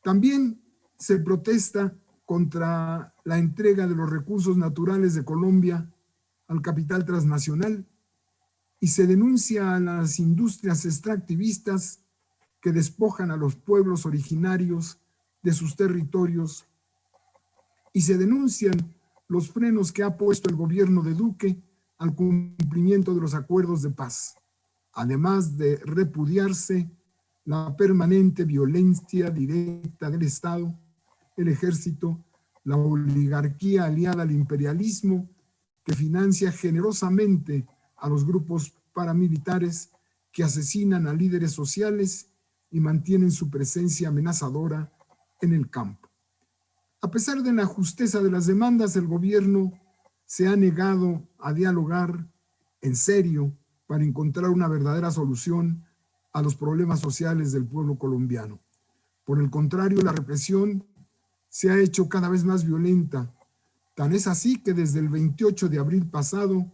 También se protesta contra la entrega de los recursos naturales de Colombia al capital transnacional y se denuncia a las industrias extractivistas que despojan a los pueblos originarios de sus territorios y se denuncian los frenos que ha puesto el gobierno de Duque al cumplimiento de los acuerdos de paz, además de repudiarse la permanente violencia directa del Estado, el ejército, la oligarquía aliada al imperialismo que financia generosamente a los grupos paramilitares que asesinan a líderes sociales y mantienen su presencia amenazadora en el campo. A pesar de la justeza de las demandas, el gobierno se ha negado a dialogar en serio para encontrar una verdadera solución a los problemas sociales del pueblo colombiano. Por el contrario, la represión se ha hecho cada vez más violenta. Tan es así que desde el 28 de abril pasado,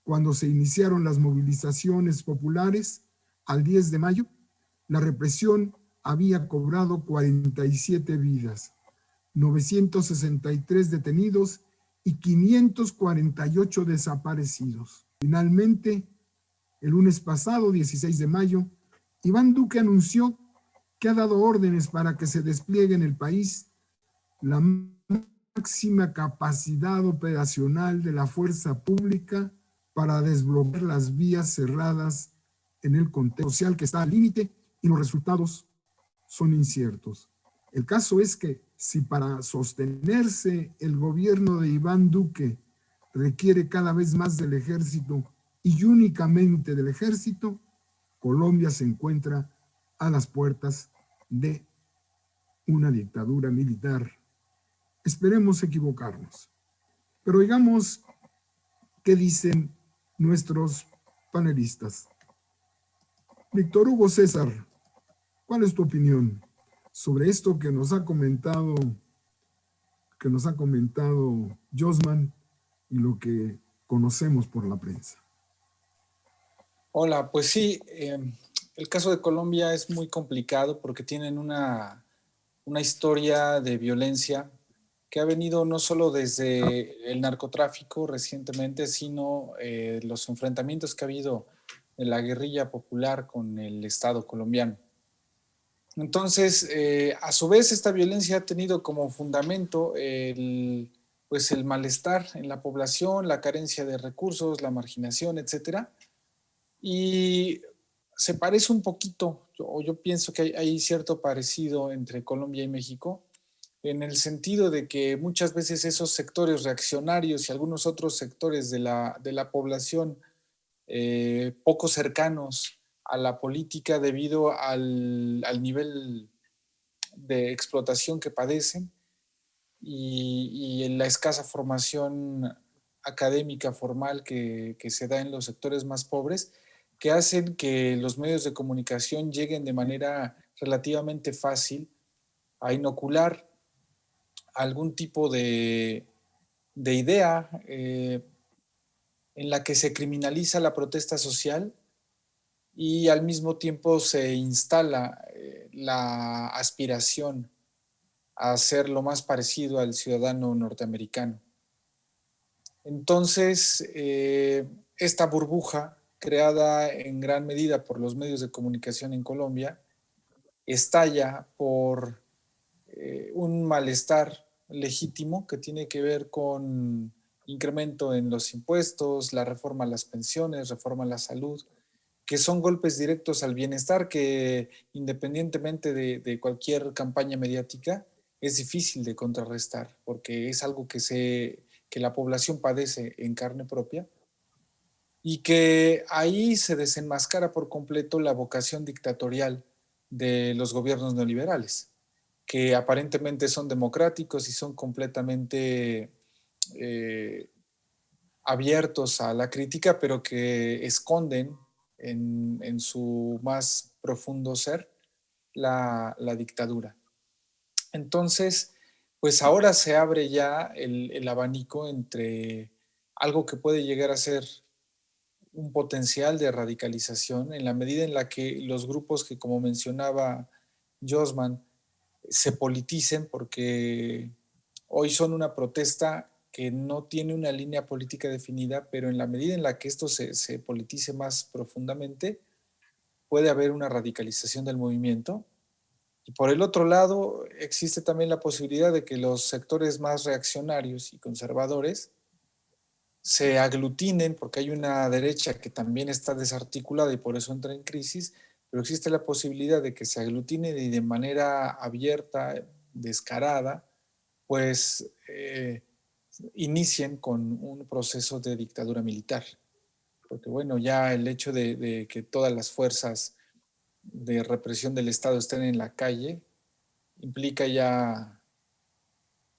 cuando se iniciaron las movilizaciones populares, al 10 de mayo, la represión había cobrado 47 vidas, 963 detenidos y 548 desaparecidos. Finalmente, el lunes pasado, 16 de mayo, Iván Duque anunció que ha dado órdenes para que se despliegue en el país la máxima capacidad operacional de la fuerza pública para desbloquear las vías cerradas en el contexto social que está al límite y los resultados son inciertos. El caso es que si para sostenerse el gobierno de Iván Duque requiere cada vez más del ejército y únicamente del ejército, Colombia se encuentra a las puertas de una dictadura militar. Esperemos equivocarnos. Pero digamos, ¿qué dicen nuestros panelistas? Víctor Hugo César, ¿cuál es tu opinión sobre esto que nos ha comentado Josman y lo que conocemos por la prensa? Hola, pues sí, el caso de Colombia es muy complicado porque tienen una historia de violencia que ha venido no solo desde el narcotráfico recientemente, sino los enfrentamientos que ha habido de la guerrilla popular con el Estado colombiano. Entonces, a su vez, esta violencia ha tenido como fundamento el malestar en la población, la carencia de recursos, la marginación, etcétera. Y se parece un poquito, o yo pienso que hay cierto parecido entre Colombia y México, en el sentido de que muchas veces esos sectores reaccionarios y algunos otros sectores de la población poco cercanos a la política debido al nivel de explotación que padecen y en la escasa formación académica formal que se da en los sectores más pobres, que hacen que los medios de comunicación lleguen de manera relativamente fácil a inocular algún tipo de idea en la que se criminaliza la protesta social y al mismo tiempo se instala la aspiración a ser lo más parecido al ciudadano norteamericano. Entonces, esta burbuja creada en gran medida por los medios de comunicación en Colombia estalla por un malestar legítimo que tiene que ver con incremento en los impuestos, la reforma a las pensiones, reforma a la salud, que son golpes directos al bienestar que, independientemente de cualquier campaña mediática, es difícil de contrarrestar, porque es algo que la población padece en carne propia, y que ahí se desenmascara por completo la vocación dictatorial de los gobiernos neoliberales, que aparentemente son democráticos y son completamente abiertos a la crítica, pero que esconden en su más profundo ser la dictadura. Entonces, pues ahora se abre ya el abanico entre algo que puede llegar a ser un potencial de radicalización en la medida en la que los grupos que, como mencionaba Josman, se politicen, porque hoy son una protesta que no tiene una línea política definida, pero en la medida en la que esto se politice más profundamente, puede haber una radicalización del movimiento. Y por el otro lado, existe también la posibilidad de que los sectores más reaccionarios y conservadores se aglutinen, porque hay una derecha que también está desarticulada y por eso entra en crisis, pero existe la posibilidad de que se aglutinen y de manera abierta, descarada, pues inicien con un proceso de dictadura militar. Porque bueno, ya el hecho de que todas las fuerzas de represión del Estado estén en la calle implica ya,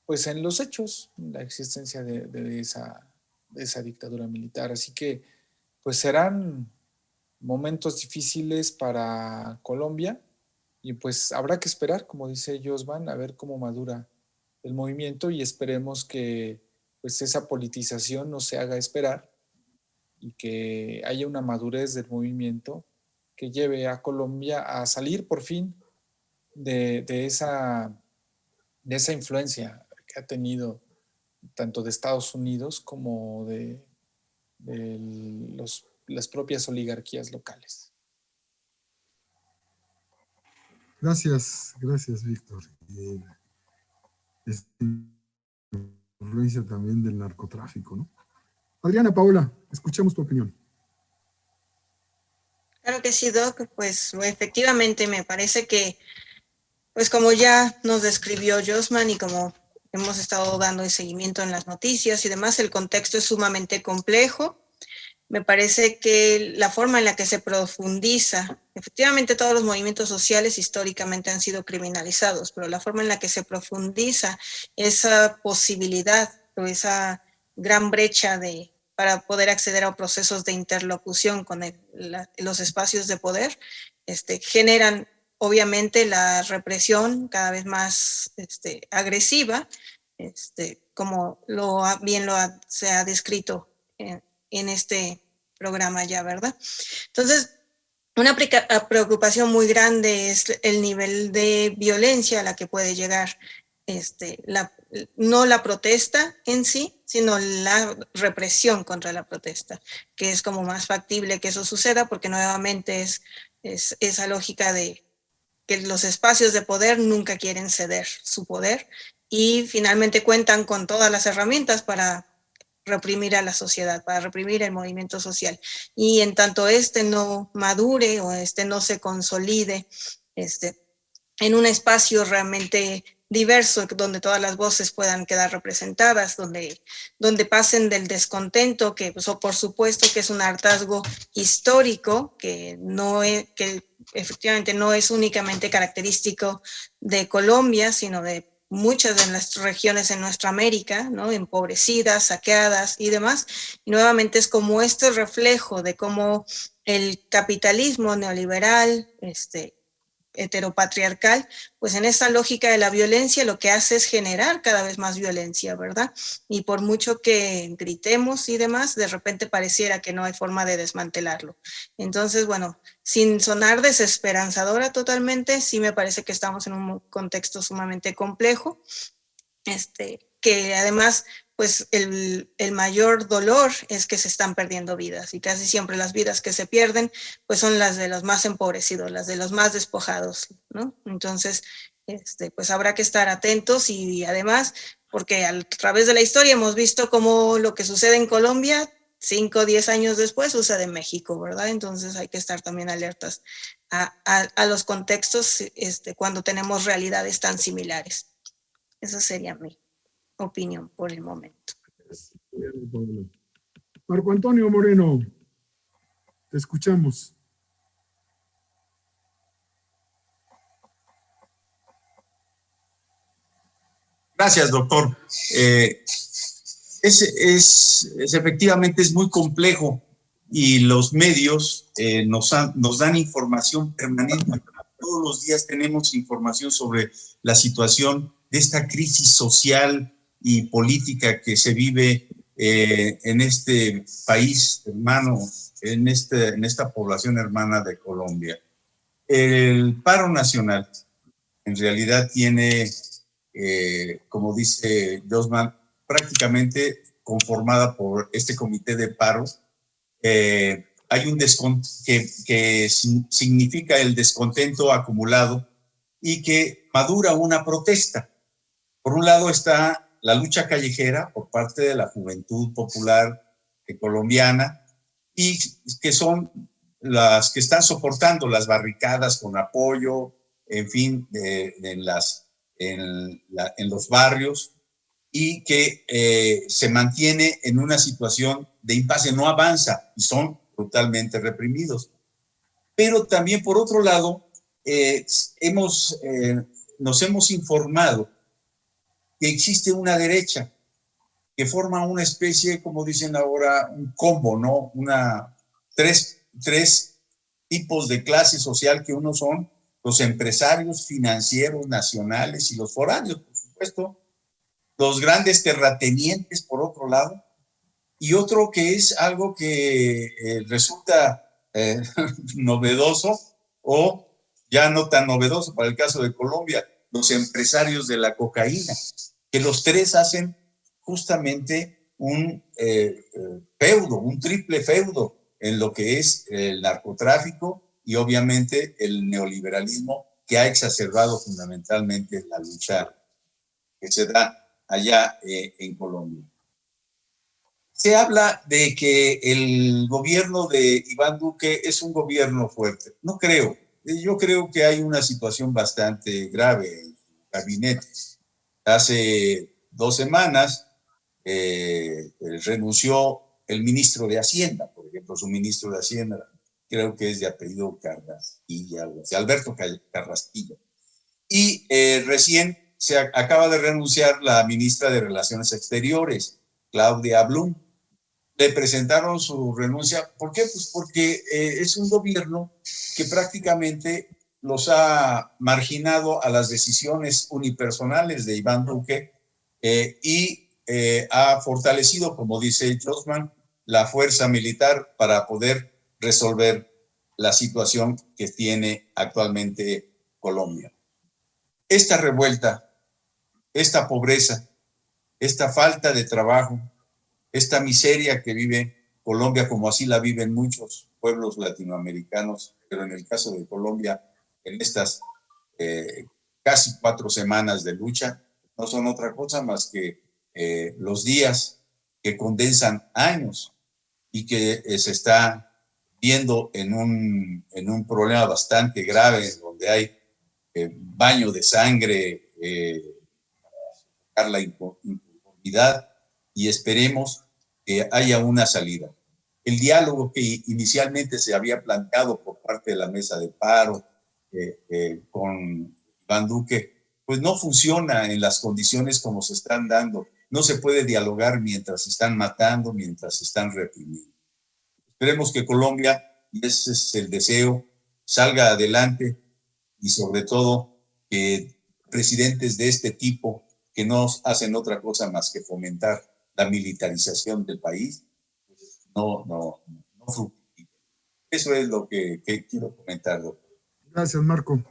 pues en los hechos, la existencia de esa dictadura militar. Así que pues serán momentos difíciles para Colombia y pues habrá que esperar, como dice Josman, a ver cómo madura el movimiento, y esperemos que pues esa politización no se haga esperar y que haya una madurez del movimiento que lleve a Colombia a salir por fin de esa influencia que ha tenido tanto de Estados Unidos como de las propias oligarquías locales. Gracias, Víctor. Influencia también del narcotráfico, ¿no? Adriana Paola, escuchemos tu opinión. Claro que sí, Doc. Pues efectivamente me parece que, pues como ya nos describió Josman y como hemos estado dando el seguimiento en las noticias y demás, el contexto es sumamente complejo. Me parece que la forma en la que se profundiza, efectivamente todos los movimientos sociales históricamente han sido criminalizados, pero la forma en la que se profundiza esa posibilidad o esa gran brecha para poder acceder a procesos de interlocución con los espacios de poder, generan obviamente la represión cada vez más agresiva, como se ha descrito en este programa ya, ¿verdad? Entonces, una preocupación muy grande es el nivel de violencia a la que puede llegar no la protesta en sí, sino la represión contra la protesta, que es como más factible que eso suceda, porque nuevamente es esa lógica de que los espacios de poder nunca quieren ceder su poder y finalmente cuentan con todas las herramientas para reprimir a la sociedad, para reprimir el movimiento social. Y en tanto no madure o no se consolide en un espacio realmente diverso, donde todas las voces puedan quedar representadas, donde pasen del descontento, que pues, por supuesto que es un hartazgo histórico, que efectivamente no es únicamente característico de Colombia, sino de muchas de las regiones en nuestra América, ¿no? Empobrecidas, saqueadas y demás. Y nuevamente es como este reflejo de cómo el capitalismo neoliberal, heteropatriarcal, pues en esa lógica de la violencia lo que hace es generar cada vez más violencia, ¿verdad? Y por mucho que gritemos y demás, de repente pareciera que no hay forma de desmantelarlo. Entonces, bueno, sin sonar desesperanzadora totalmente, sí me parece que estamos en un contexto sumamente complejo, que además, pues el mayor dolor es que se están perdiendo vidas, y casi siempre las vidas que se pierden, pues son las de los más empobrecidos, las de los más despojados, ¿no? Entonces, pues habrá que estar atentos y además, porque a través de la historia hemos visto cómo lo que sucede en Colombia, 5 o 10 años después, sucede en México, ¿verdad? Entonces hay que estar también alertas a los contextos cuando tenemos realidades tan similares. Esa sería mi opinión por el momento. Marco Antonio Moreno, te escuchamos. Gracias, doctor. Efectivamente es muy complejo y los medios nos dan información permanente. Todos los días tenemos información sobre la situación de esta crisis social y política que se vive en este país hermano, en esta población hermana de Colombia. El paro nacional en realidad tiene, como dice Josman, prácticamente conformada por este comité de paro. Hay un que significa el descontento acumulado y que madura una protesta. Por un lado está la lucha callejera por parte de la juventud popular colombiana y que son las que están soportando las barricadas con apoyo, en fin, en los barrios, y que se mantiene en una situación de impasse, no avanza y son brutalmente reprimidos. Pero también, por otro lado, nos hemos informado que existe una derecha que forma una especie, como dicen ahora, un combo, ¿no? Tres tipos de clase social, que uno son los empresarios financieros nacionales y los foráneos, por supuesto, los grandes terratenientes, por otro lado, y otro que es algo que resulta novedoso o ya no tan novedoso para el caso de Colombia, los empresarios de la cocaína, que los tres hacen justamente un feudo, un triple feudo en lo que es el narcotráfico y obviamente el neoliberalismo, que ha exacerbado fundamentalmente la lucha que se da allá en Colombia. Se habla de que el gobierno de Iván Duque es un gobierno fuerte. No creo. Yo creo que hay una situación bastante grave en su gabinete. Hace 2 semanas renunció el ministro de Hacienda, por ejemplo, su ministro de Hacienda, creo que es de apellido Carrasquilla, Alberto Carrasquilla. Y recién se acaba de renunciar la ministra de Relaciones Exteriores, Claudia Blum. Le presentaron su renuncia. ¿Por qué? Pues porque es un gobierno que prácticamente los ha marginado a las decisiones unipersonales de Iván Duque y ha fortalecido, como dice Josman, la fuerza militar para poder resolver la situación que tiene actualmente Colombia. Esta revuelta, esta pobreza, esta falta de trabajo, esta miseria que vive Colombia, como así la viven muchos pueblos latinoamericanos, pero en el caso de Colombia, en estas casi 4 semanas de lucha, no son otra cosa más que los días que condensan años y que se está viendo en un problema bastante grave, donde hay baño de sangre, la impunidad, y esperemos que haya una salida. El diálogo que inicialmente se había planteado por parte de la mesa de paro con Iván Duque, pues no funciona en las condiciones como se están dando. No se puede dialogar mientras se están matando, mientras se están reprimiendo. Esperemos que Colombia, y ese es el deseo, salga adelante y sobre todo que presidentes de este tipo, que no hacen otra cosa más que fomentar la militarización del país, no fructifiquen. Eso es lo que quiero comentar, doctor. Gracias, Marco.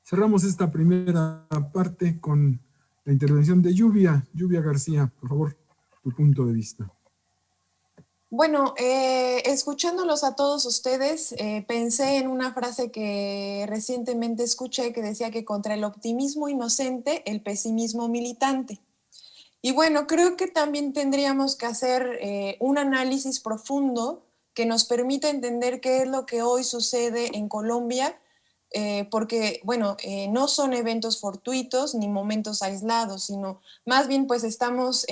Cerramos esta primera parte con la intervención de Lluvia García. Por favor, tu punto de vista. Bueno, escuchándolos a todos ustedes, pensé en una frase que recientemente escuché que decía que contra el optimismo inocente, el pesimismo militante. Y bueno, creo que también tendríamos que hacer un análisis profundo que nos permita entender qué es lo que hoy sucede en Colombia, porque, bueno, no son eventos fortuitos ni momentos aislados, sino más bien pues estamos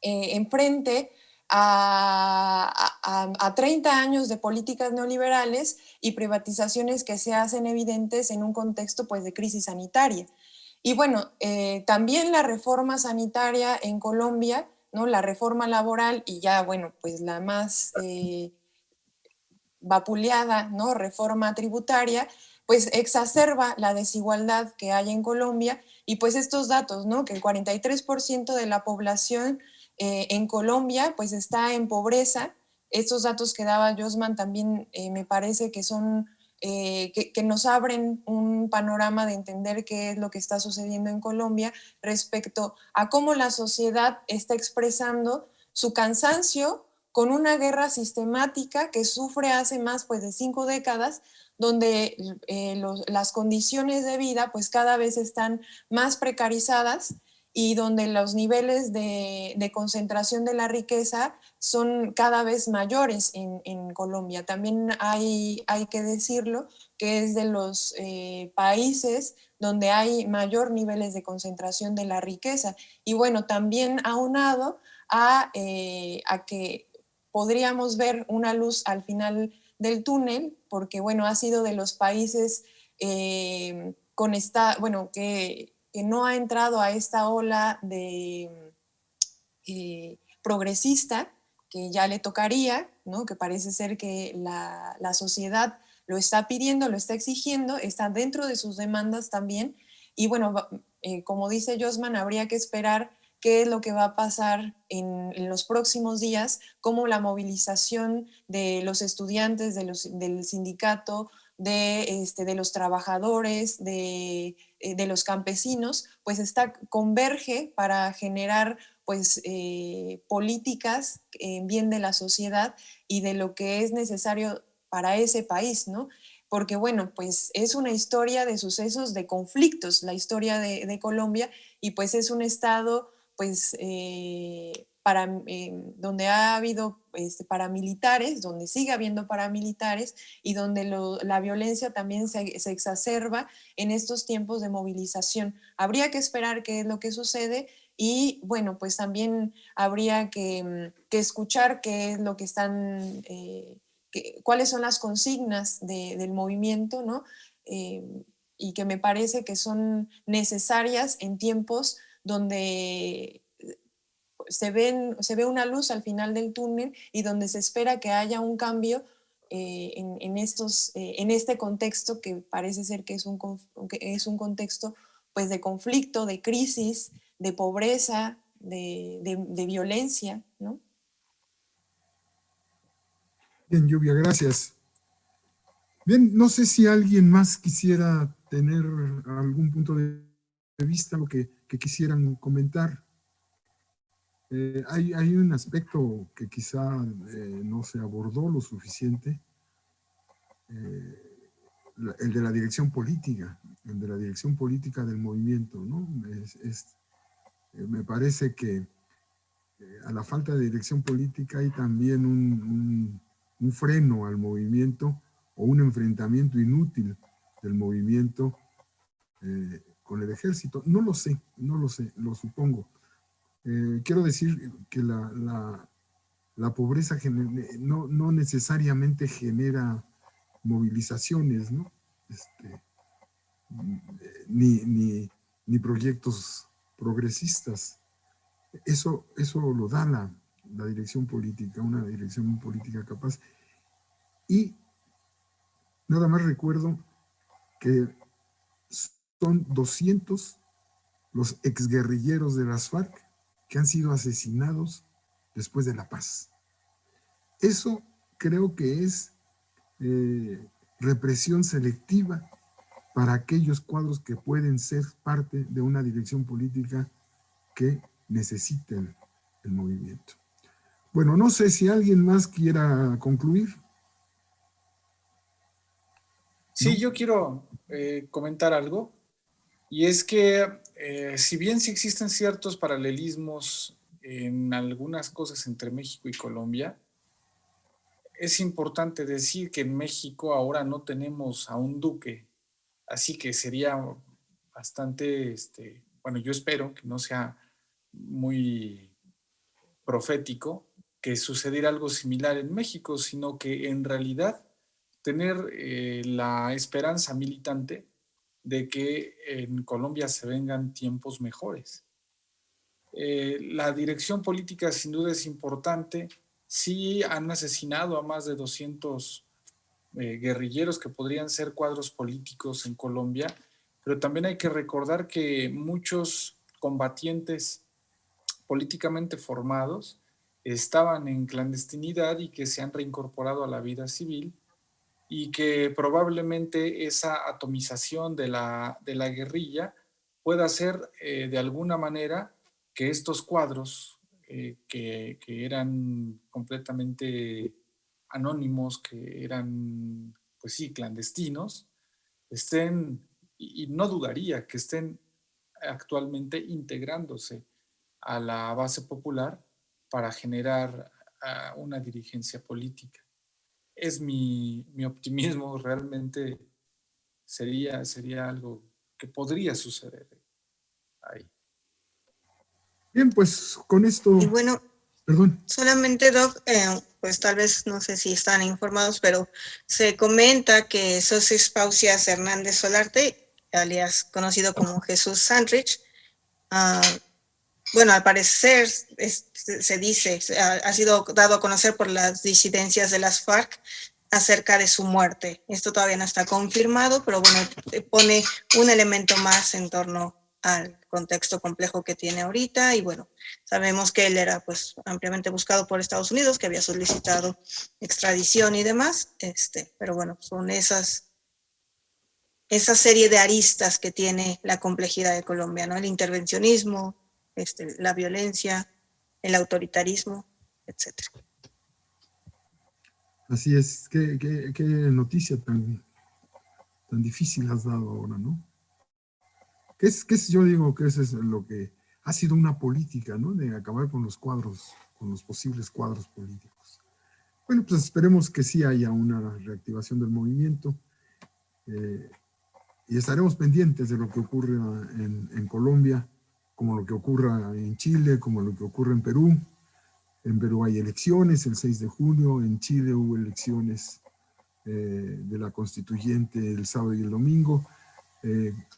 enfrente a 30 años de políticas neoliberales y privatizaciones que se hacen evidentes en un contexto pues de crisis sanitaria. Y bueno, también la reforma sanitaria en Colombia, ¿no? La reforma laboral y ya, bueno, pues la más vapuleada, ¿no? Reforma tributaria, pues exacerba la desigualdad que hay en Colombia y pues estos datos, ¿no? Que el 43% de la población en Colombia pues está en pobreza. Estos datos que daba Josman también me parece que son, que nos abren un panorama de entender qué es lo que está sucediendo en Colombia respecto a cómo la sociedad está expresando su cansancio con una guerra sistemática que sufre hace más pues, de 5 décadas, donde las condiciones de vida pues cada vez están más precarizadas y donde los niveles de concentración de la riqueza son cada vez mayores en Colombia. También hay que decirlo que es de los países donde hay mayor niveles de concentración de la riqueza. Y bueno, también aunado a que podríamos ver una luz al final del túnel, porque bueno, ha sido de los países con esta, bueno, que no ha entrado a esta ola de progresista que ya le tocaría, ¿no? Que parece ser que la sociedad lo está pidiendo, lo está exigiendo, está dentro de sus demandas también. Y bueno, como dice Josman, habría que esperar qué es lo que va a pasar en los próximos días, cómo la movilización de los estudiantes, del sindicato, de los trabajadores, de los campesinos, pues converge para generar pues políticas en bien de la sociedad y de lo que es necesario para ese país, ¿no? Porque bueno, pues es una historia de sucesos, de conflictos, la historia de Colombia, y pues es un estado pues donde ha habido paramilitares, donde sigue habiendo paramilitares y donde la violencia también se exacerba en estos tiempos de movilización. Habría que esperar qué es lo que sucede y bueno, pues también habría que escuchar qué es lo que están, cuáles son las consignas del movimiento, ¿no? Y que me parece que son necesarias en tiempos donde se ve una luz al final del túnel y donde se espera que haya un cambio en este contexto que parece ser que es un contexto pues, de conflicto, de crisis, de pobreza, de violencia, ¿no? Bien, Lluvia, gracias. Bien, no sé si alguien más quisiera tener algún punto de vista o que quisieran comentar. Hay un aspecto que quizá no se abordó lo suficiente, el de la dirección política, el de la dirección política del movimiento, ¿no? Me parece que a la falta de dirección política hay también un freno al movimiento o un enfrentamiento inútil del movimiento con el ejército. No lo sé, lo supongo. Quiero decir que la pobreza no necesariamente genera movilizaciones, ¿no? Ni proyectos progresistas. Eso lo da la dirección política, una dirección política capaz. Y nada más recuerdo que son 200 los exguerrilleros de las FARC que han sido asesinados después de la paz. Eso creo que es represión selectiva para aquellos cuadros que pueden ser parte de una dirección política que necesiten el movimiento. Bueno, no sé si alguien más quiera concluir. Sí, ¿No? yo quiero comentar algo, y es que si bien sí existen ciertos paralelismos en algunas cosas entre México y Colombia, es importante decir que en México ahora no tenemos a un duque, así que sería bastante, bueno, yo espero que no sea muy profético que sucediera algo similar en México, sino que en realidad tener la esperanza militante de que en Colombia se vengan tiempos mejores. La dirección política sin duda es importante. Sí han asesinado a más de 200 guerrilleros que podrían ser cuadros políticos en Colombia, pero también hay que recordar que muchos combatientes políticamente formados estaban en clandestinidad y que se han reincorporado a la vida civil, y que probablemente esa atomización de la guerrilla pueda hacer de alguna manera que estos cuadros que eran completamente anónimos, que eran, pues sí, clandestinos, estén, y no dudaría que estén actualmente integrándose a la base popular para generar una dirigencia política. Es mi optimismo, realmente sería algo que podría suceder ahí. Bien, pues con esto, Y bueno, perdón. solamente, Doc, pues tal vez no sé si están informados, pero se comenta que Sosis Pausias Hernández Solarte, alias conocido como Jesús Santrich, bueno, al parecer se dice, ha sido dado a conocer por las disidencias de las FARC acerca de su muerte. Esto todavía no está confirmado, pero bueno, pone un elemento más en torno al contexto complejo que tiene ahorita. Y bueno, sabemos que él era pues ampliamente buscado por Estados Unidos, que había solicitado extradición y demás, pero bueno, son esa serie de aristas que tiene la complejidad de Colombia, ¿no? El intervencionismo, la violencia, el autoritarismo, etcétera. Así es, qué noticia tan difícil has dado ahora, ¿no? Yo digo que eso es lo que ha sido una política, ¿no? De acabar con los cuadros, con los posibles cuadros políticos. Bueno, pues esperemos que sí haya una reactivación del movimiento y estaremos pendientes de lo que ocurre en Colombia, como lo que ocurra en Chile, como lo que ocurre en Perú. En Perú hay elecciones el 6 de junio, en Chile hubo elecciones de la constituyente el sábado y el domingo.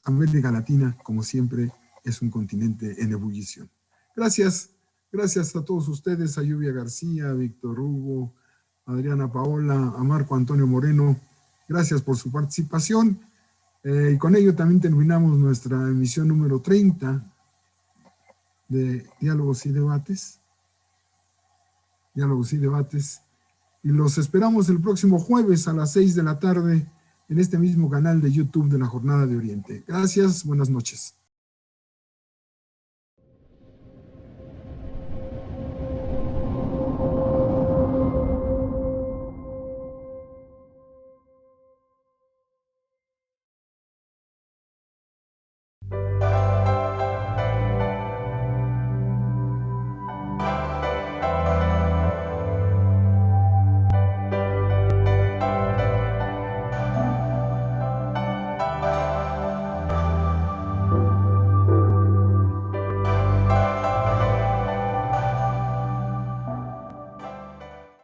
América Latina, como siempre, es un continente en ebullición. Gracias a todos ustedes, a Lluvia García, a Víctor Hugo, a Adriana Paola, a Marco Antonio Moreno. Gracias por su participación. Y con ello también terminamos nuestra emisión número 30 de Diálogos y Debates. Y los esperamos el próximo jueves a las 6 de la tarde en este mismo canal de YouTube de la Jornada de Oriente. Gracias, buenas noches.